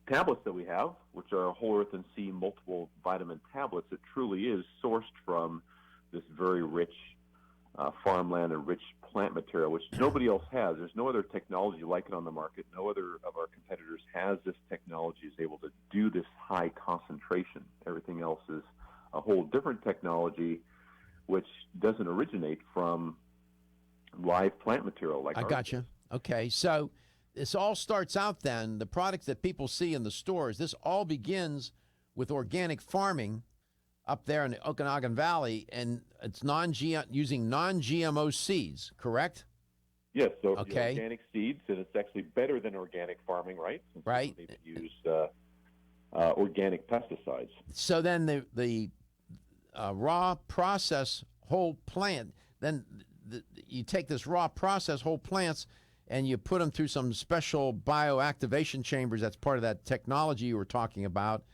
S16: tablets that we have, which are Whole Earth and Sea multiple vitamin tablets. It truly is sourced from this very rich farmland and rich plant material, which nobody else has. There's no other technology like it on the market. No other of our competitors has this technology, is able to do this high concentration. Everything else is a whole different technology, which doesn't originate from live plant material like ours.
S2: I gotcha. Okay, so this all starts out then, the products that people see in the stores, this all begins with organic farming up there in the Okanagan Valley, and it's using non-GMO seeds, correct?
S16: Yes, so organic seeds, and it's actually better than organic farming, right? Since
S2: right.
S16: They use organic pesticides.
S2: So then the raw process whole plant, then you take this raw process whole plants and you put them through some special bioactivation chambers. That's part of that technology you were talking about.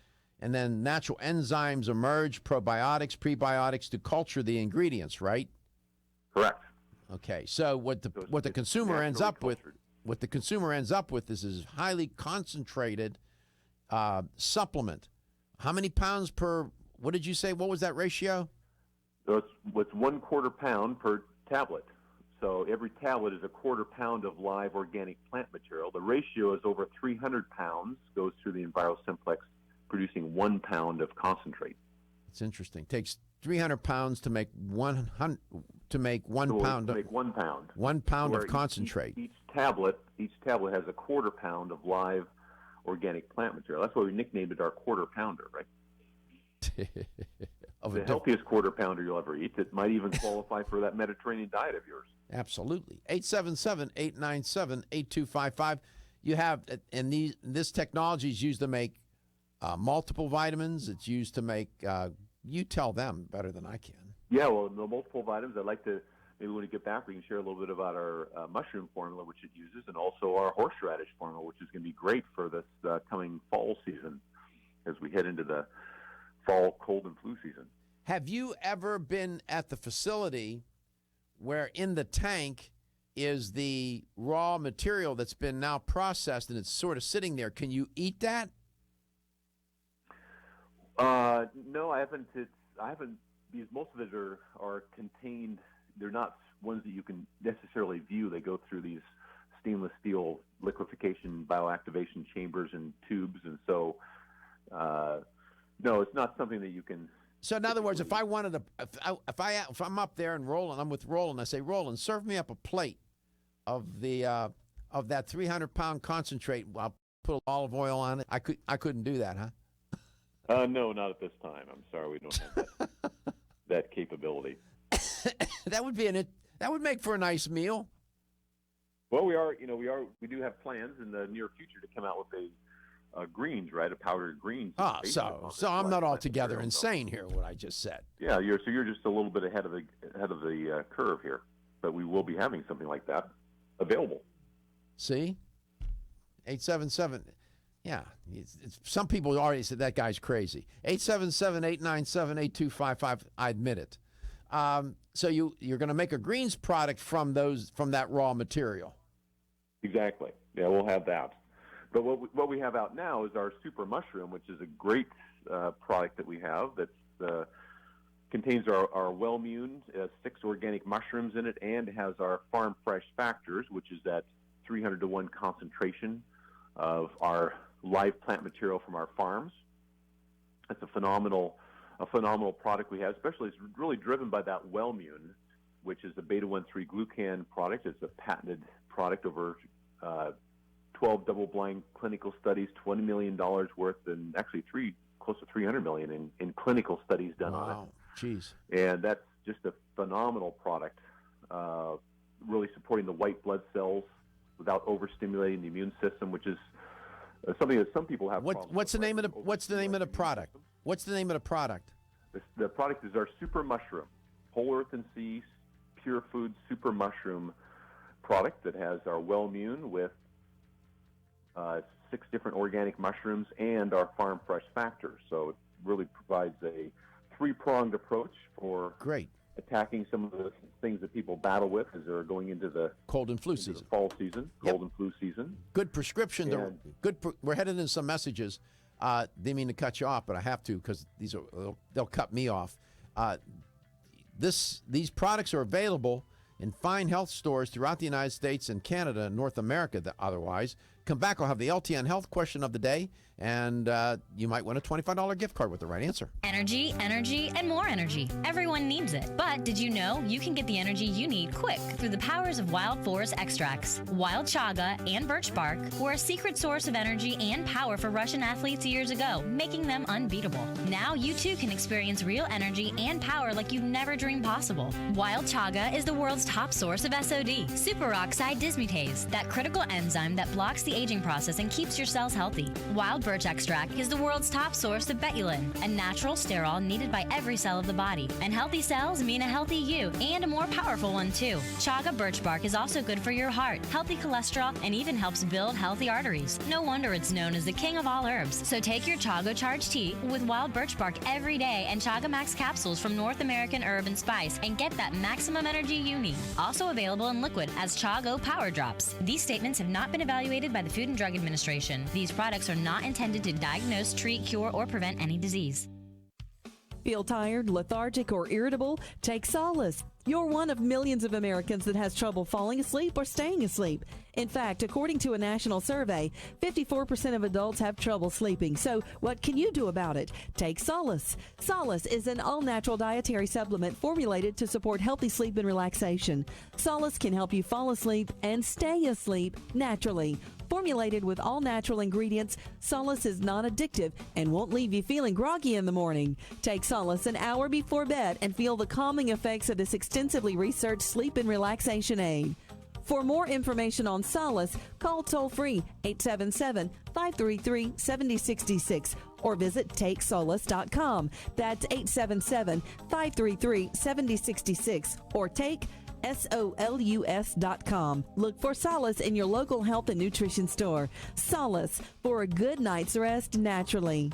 S2: And then natural enzymes emerge, probiotics, prebiotics, to culture the ingredients, right?
S16: Correct.
S2: Okay. So what the consumer ends up with, is this highly concentrated supplement. How many pounds per? What did you say? What was that ratio?
S16: So it's 1/4 pound per tablet. So every tablet is a 1/4 pound of live organic plant material. The ratio is over 300 pounds goes through the EnviroSimplex, producing 1 pound of concentrate.
S2: It's interesting. It takes 300 pounds to make 1 pound.
S16: To make 1 pound.
S2: 1 pound of concentrate.
S16: Each tablet has a 1/4 pound of live organic plant material. That's why we nicknamed it our 1/4 pounder, right? The healthiest 1/4 pounder you'll ever eat. It might even qualify for that Mediterranean diet of yours.
S2: Absolutely. 877-897-8255. You have, and this technology is used to make multiple vitamins. It's used to make, you tell them better than I can.
S16: Yeah, well, the multiple vitamins, I'd like to, maybe when we get back, we can share a little bit about our mushroom formula, which it uses, and also our horseradish formula, which is going to be great for this coming fall season as we head into the fall cold and flu season.
S2: Have you ever been at the facility where in the tank is the raw material that's been now processed and it's sort of sitting there? Can you eat that?
S16: No, I haven't. Because most of it are contained. They're not ones that you can necessarily view. They go through these stainless steel liquefaction bioactivation chambers and tubes, and so no, it's not something that you can.
S2: So in other words, if I wanted to, if I'm up there and Roland, I'm with Roland, I say, Roland, serve me up a plate of that 300-pound concentrate. I'll put olive oil on it. I couldn't do that, huh?
S16: No, not at this time. I'm sorry, we don't have that capability.
S2: That would make for a nice meal.
S16: Well, we do have plans in the near future to come out with a greens, right? A powdered greens.
S2: So I'm not altogether insane here. What I just said.
S16: Yeah, you're just a little bit ahead of the curve here, but we will be having something like that available.
S2: See, 877. Yeah, some people already said that guy's crazy. 877-897-8255. I admit it. So you're going to make a greens product from that raw material.
S16: Exactly. Yeah, we'll have that. But what we have out now is our super mushroom, which is a great product that we have that contains our well-immune 6 organic mushrooms in it, and has our farm fresh factors, which is that 300-to-1 concentration of our live plant material from our farms. It's a phenomenal product we have. Especially, it's really driven by that well-immune, which is the beta-1,3 glucan product. It's a patented product over 12 double-blind clinical studies, $20 million worth, and actually close to $300 million in clinical studies done on it.
S2: Wow, jeez.
S16: And that's just a phenomenal product, really supporting the white blood cells without overstimulating the immune system, which is something that some people have problems with.
S2: What's the name of the product? What's the name of the product?
S16: The product is our super mushroom, whole earth and sea, pure food super mushroom product that has our well-immune with 6 different organic mushrooms and our farm fresh factors. So it really provides a 3-pronged approach for attacking some of the things that people battle with as they're going into the
S2: cold and flu season,
S16: the fall season, cold and flu season.
S2: Good prescription. We're headed into some messages. Didn't mean to cut you off, but I have to because they'll cut me off. These products are available in fine health stores throughout the United States and Canada and North America. Otherwise, come back. I'll have the LTN Health question of the day, and you might win a $25 gift card with the right answer.
S5: Energy, energy, and more energy. Everyone needs it. But did you know you can get the energy you need quick through the powers of wild forest extracts? Wild chaga and birch bark were a secret source of energy and power for Russian athletes years ago, making them unbeatable. Now you too can experience real energy and power like you've never dreamed possible. Wild chaga is the world's top source of SOD, superoxide dismutase, that critical enzyme that blocks the aging process and keeps your cells healthy. Wild birch extract is the world's top source of betulin, a natural sterol needed by every cell of the body. And healthy cells mean a healthy you, and a more powerful one too. Chaga birch bark is also good for your heart, healthy cholesterol, and even helps build healthy arteries. No wonder it's known as the king of all herbs. So take your Chaga Charge tea with wild birch bark every day and Chaga Max capsules from North American Herb and Spice and get that maximum energy you need. Also available in liquid as Chago Power Drops. These statements have not been evaluated by the Food and Drug Administration. These products are not intended to diagnose, treat, cure, or prevent any disease.
S14: Feel tired, lethargic, or irritable? Take solace. You're one of millions of Americans that has trouble falling asleep or staying asleep. In fact, according to a national survey, 54% of adults have trouble sleeping. So what can you do about it? Take Solace. Solace is an all-natural dietary supplement formulated to support healthy sleep and relaxation. Solace can help you fall asleep and stay asleep naturally. Formulated with all-natural ingredients, Solace is non-addictive and won't leave you feeling groggy in the morning. Take Solace an hour before bed and feel the calming effects of this extensively researched sleep and relaxation aid. For more information on Solace, call toll-free 877-533-7066 or visit TakeSolace.com. That's 877-533-7066 or take SOLUS.com. Look for Solace in your local health and nutrition store. Solace, for a good night's rest naturally.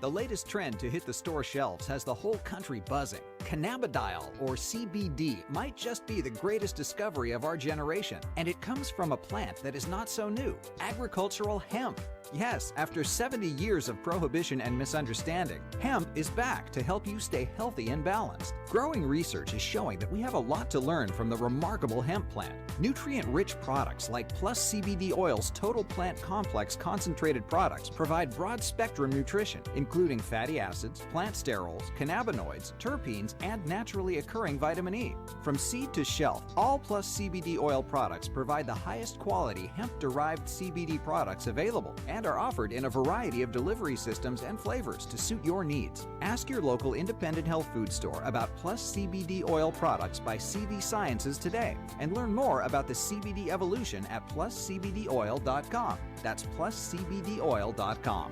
S18: The latest trend to hit the store shelves has the whole country buzzing. Cannabidiol, or CBD, might just be the greatest discovery of our generation, and it comes from a plant that is not so new, agricultural hemp. Yes, after 70 years of prohibition and misunderstanding, hemp is back to help you stay healthy and balanced. Growing research is showing that we have a lot to learn from the remarkable hemp plant. Nutrient-rich products like Plus CBD Oil's Total Plant Complex concentrated products provide broad-spectrum nutrition, including fatty acids, plant sterols, cannabinoids, terpenes, and naturally occurring vitamin E. From seed to shelf, all Plus CBD Oil products provide the highest quality hemp-derived CBD products available and are offered in a variety of delivery systems and flavors to suit your needs. Ask your local independent health food store about Plus CBD Oil products by CV Sciences today and learn more about the CBD evolution at pluscbdoil.com. That's pluscbdoil.com.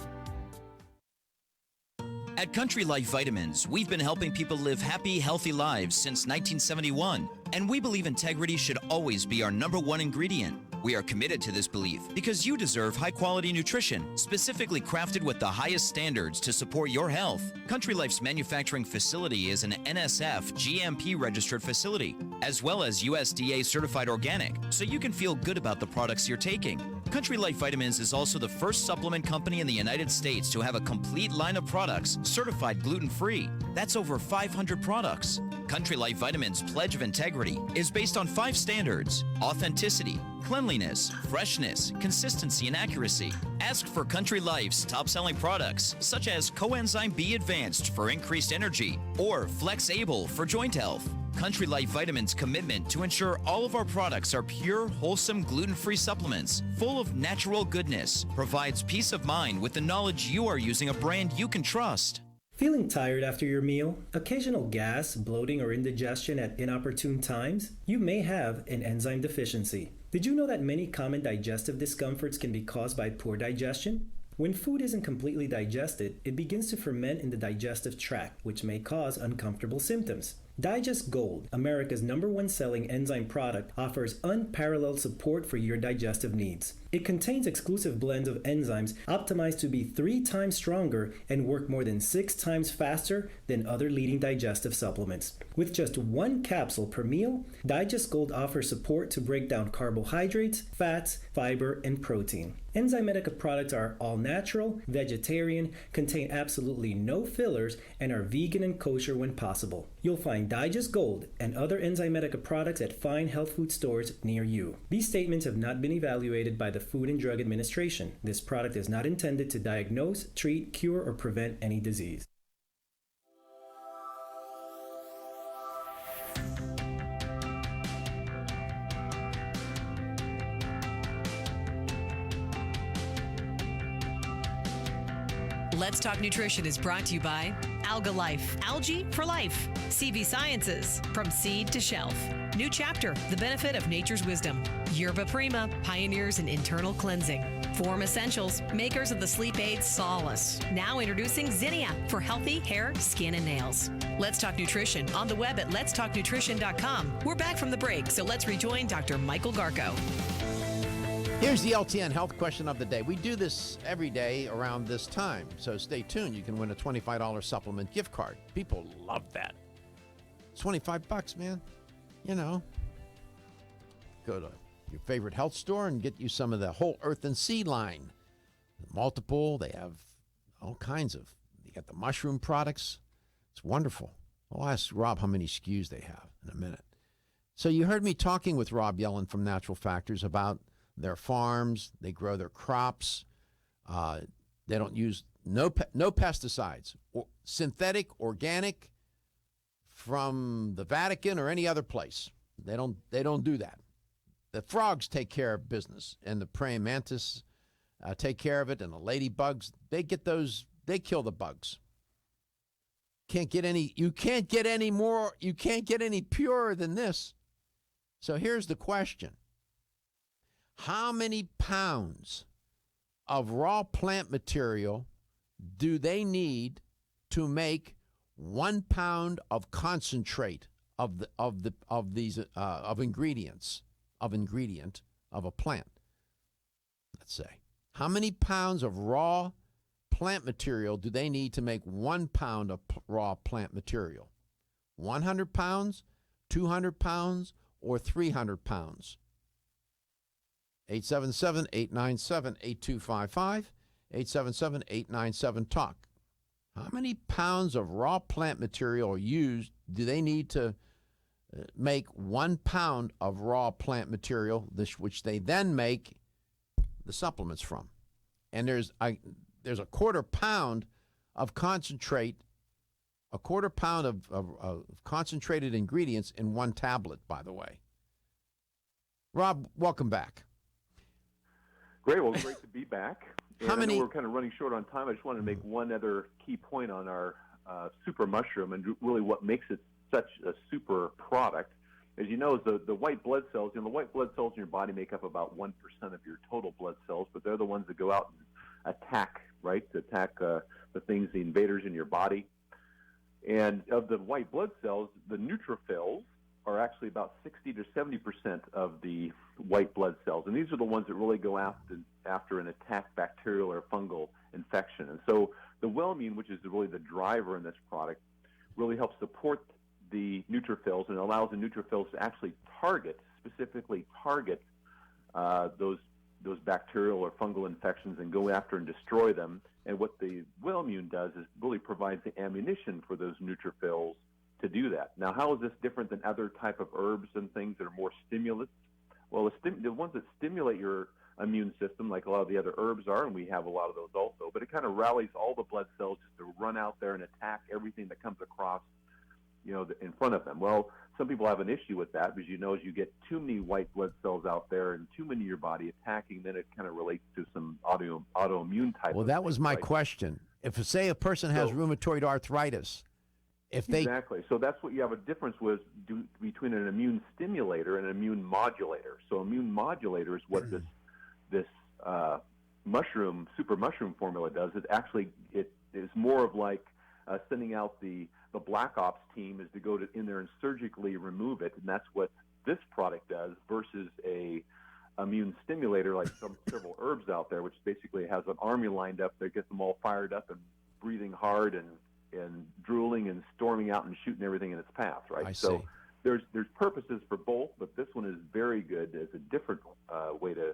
S13: At Country Life Vitamins, we've been helping people live happy, healthy lives since 1971, and we believe integrity should always be our #1 ingredient. We are committed to this belief because you deserve high-quality nutrition, specifically crafted with the highest standards to support your health. Country Life's manufacturing facility is an NSF GMP-registered facility, as well as USDA certified organic, so you can feel good about the products you're taking. Country Life Vitamins is also the first supplement company in the United States to have a complete line of products certified gluten-free. That's over 500 products. Country Life Vitamins' pledge of integrity is based on 5 standards: authenticity, cleanliness, freshness, consistency, and accuracy. Ask for Country Life's top-selling products, such as Coenzyme B Advanced for increased energy or Flex Able for joint health. Country Life Vitamins' commitment to ensure all of our products are pure, wholesome, gluten-free supplements full of natural goodness provides peace of mind with the knowledge you are using a brand you can trust.
S12: Feeling tired after your meal? Occasional gas, bloating, or indigestion at inopportune times? You may have an enzyme deficiency. Did you know that many common digestive discomforts can be caused by poor digestion? When food isn't completely digested, it begins to ferment in the digestive tract, which may cause uncomfortable symptoms. Digest Gold, America's #1 selling enzyme product, offers unparalleled support for your digestive needs. It contains exclusive blends of enzymes optimized to be 3 times stronger and work more than 6 times faster than other leading digestive supplements. With just 1 capsule per meal, Digest Gold offers support to break down carbohydrates, fats, fiber, and protein. Enzymedica products are all natural, vegetarian, contain absolutely no fillers, and are vegan and kosher when possible. You'll find Digest Gold and other Enzymedica products at fine health food stores near you. These statements have not been evaluated by the Food and Drug Administration. This product is not intended to diagnose, treat, cure, or prevent any disease.
S6: Let's Talk Nutrition is brought to you by Alga Life, Algae for Life, CV Sciences, from seed to shelf. New Chapter, the benefit of nature's wisdom. Yerba Prima, pioneers in internal cleansing. Form Essentials, makers of the sleep aid Solace. Now introducing Zinnia for healthy hair, skin, and nails. Let's Talk Nutrition on the web at letstalknutrition.com. We're back from the break, so let's rejoin Dr. Michael Garko.
S2: Here's the LTN health question of the day. We do this every day around this time, so stay tuned. You can win a $25 supplement gift card. People love that. It's $25, man. You know, go to your favorite health store and get you some of the Whole Earth and Sea line. Multiple, they have all kinds of, you got the mushroom products. It's wonderful. I'll ask Rob how many SKUs they have in a minute. So you heard me talking with Rob Yelland from Natural Factors about their farms. They grow their crops. They don't use no pesticides, or synthetic, organic, from the Vatican or any other place. They don't do that. The frogs take care of business, and the praying mantis take care of it, and the ladybugs, they kill the bugs. You can't get any purer than this. So here's the question. How many pounds of raw plant material do they need to make 1 pound of concentrate of ingredient of a plant? Let's say, how many pounds of raw plant material do they need to make 1 pound of raw plant material? 100 pounds, 200 pounds, or 300 pounds? 877-897-8255, 877-897-TALK. How many pounds of raw plant material do they need to make 1 pound of raw plant material, which they then make the supplements from? And there's a quarter pound of concentrate, a quarter pound of concentrated ingredients in one tablet, by the way. Rob, welcome back.
S16: Great. Well, great to be back. And
S2: How many?
S16: I know we're kind of running short on time. I just wanted to make one other key point on our super mushroom and really what makes it such a super product. As you know, is the white blood cells. The white blood cells in your body make up about 1% of your total blood cells, but they're the ones that go out and attack, right? To attack the things, the invaders in your body. And of the white blood cells, the neutrophils are actually about 60 to 70% of the white blood cells. And these are the ones that really go after and attack bacterial or fungal infection. And so the Wellmune, which is really the driver in this product, really helps support the neutrophils and allows the neutrophils to actually specifically target those bacterial or fungal infections and go after and destroy them. And what the Wellmune does is really provides the ammunition for those neutrophils to do that. Now, how is this different than other type of herbs and things that are more stimulants? Well, the ones that stimulate your immune system, like a lot of the other herbs are, and we have a lot of those also, but it kind of rallies all the blood cells just to run out there and attack everything that comes across, in front of them. Well, some people have an issue with that because, as you get too many white blood cells out there and too many in your body attacking, then it kind of relates to some autoimmune type.
S2: Well, that was my question. If, say, a person has rheumatoid arthritis,
S16: Exactly. So that's what you have a difference between an immune stimulator and an immune modulator. So immune modulator is what this super mushroom formula does. It is more of like sending out the black ops team is to go in there and surgically remove it, and that's what this product does versus a immune stimulator like several herbs out there, which basically has an army lined up that gets them all fired up and breathing hard and drooling and storming out and shooting everything in its path, right? So there's purposes for both, but this one is very good as a different way to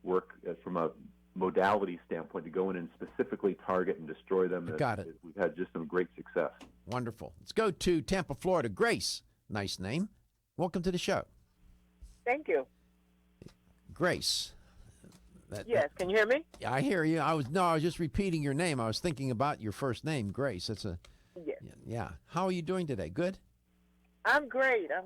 S16: work from a modality standpoint to go in and specifically target and destroy them.
S2: Got it.
S16: We've had just some great success.
S2: Wonderful. Let's go to Tampa, Florida. Grace, nice name. Welcome to the show.
S19: Thank you.
S2: Grace.
S19: Yes, can you hear me?
S2: I hear you. I was just repeating your name. I was thinking about your first name, Grace. That's
S19: yes.
S2: Yeah. How are you doing today? Good?
S19: I'm great.
S2: Good.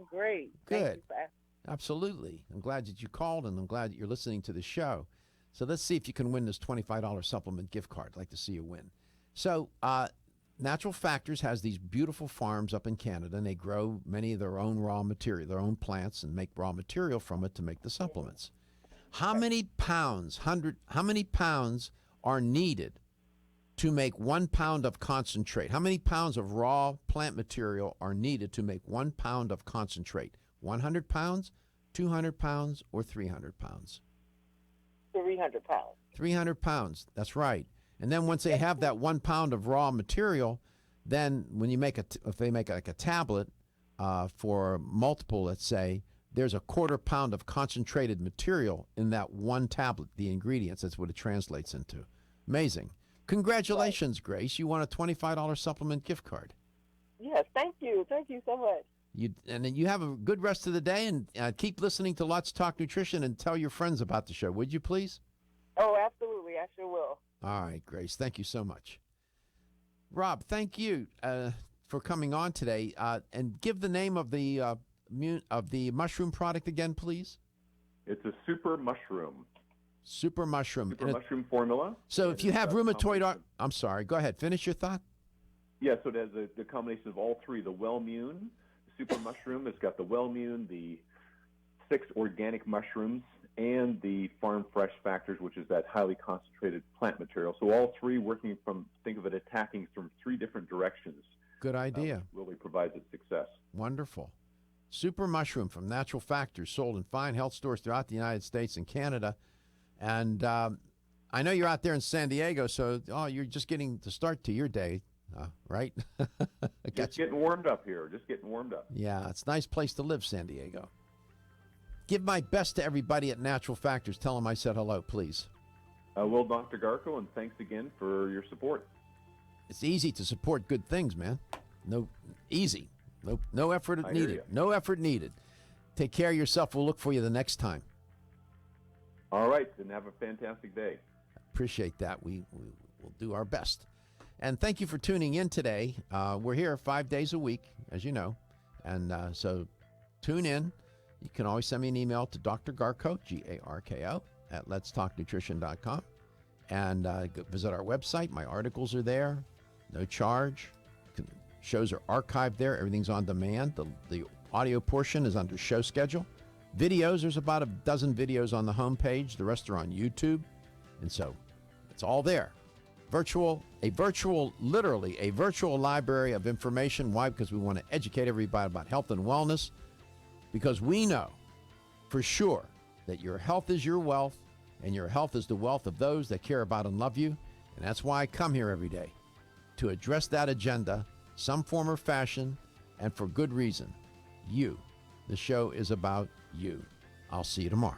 S19: Thank you for asking.
S2: Absolutely. I'm glad that you called, and I'm glad that you're listening to the show. So let's see if you can win this $25 supplement gift card. I'd like to see you win. So Natural Factors has these beautiful farms up in Canada, and they grow many of their own raw material, their own plants, and make raw material from it to make the supplements. How many pounds are needed to make 1 pound of concentrate? How many pounds of raw plant material are needed to make 1 pound of concentrate? 100 pounds, 200 pounds, or 300 pounds?
S19: 300 pounds.
S2: 300 pounds, that's right. And then once they have that 1 pound of raw material, then when you if they make like a tablet for multiple, let's say, there's a quarter pound of concentrated material in that one tablet, the ingredients. That's what it translates into. Amazing. Congratulations, Grace. You won a $25 supplement gift card.
S19: Yes, thank you. Thank you so much.
S2: And then you have a good rest of the day, and keep listening to Let's Talk Nutrition and tell your friends about the show, would you please?
S19: Oh, absolutely. I sure will.
S2: All right, Grace. Thank you so much. Rob, thank you for coming on today. And give the name of the mushroom product again, please.
S16: It's a super mushroom.
S2: Super mushroom.
S16: Super mushroom formula.
S2: So if you have rheumatoid I'm sorry, go ahead. Finish your thought.
S16: Yeah, so it has the combination of all three, the Wellmune, the super mushroom. It's got the Wellmune, the 6 organic mushrooms, and the farm fresh factors, which is that highly concentrated plant material. So all three working think of it attacking from 3 different directions.
S2: Good idea.
S16: Really provides its success.
S2: Wonderful. Super mushroom from Natural Factors, sold in fine health stores throughout the United States and Canada. And I know you're out there in San Diego, so you're just getting to start to your day, right?
S16: Just getting warmed up here. Just getting warmed up.
S2: Yeah, it's a nice place to live, San Diego. Give my best to everybody at Natural Factors. Tell them I said hello, please.
S16: Well, Dr. Garko, and thanks again for your support.
S2: It's easy to support good things, man. Easy. No effort needed. No effort needed. Take care of yourself. We'll look for you the next time.
S16: All right, and have a fantastic day.
S2: Appreciate that. We will do our best. And thank you for tuning in today. We're here 5 days a week, as you know. And so tune in. You can always send me an email to Dr. Garko, Garko, at letstalknutrition.com. And visit our website. My articles are there. No charge. Shows are archived there. Everything's on demand. The audio portion is under show schedule. Videos, there's about a dozen videos on the homepage. The rest are on YouTube. And so it's all there. Literally a virtual library of information. Why? Because we want to educate everybody about health and wellness. Because we know for sure that your health is your wealth, and your health is the wealth of those that care about and love you. And that's why I come here every day, to address that agenda, some form or fashion, and for good reason. You. The show is about you. I'll see you tomorrow.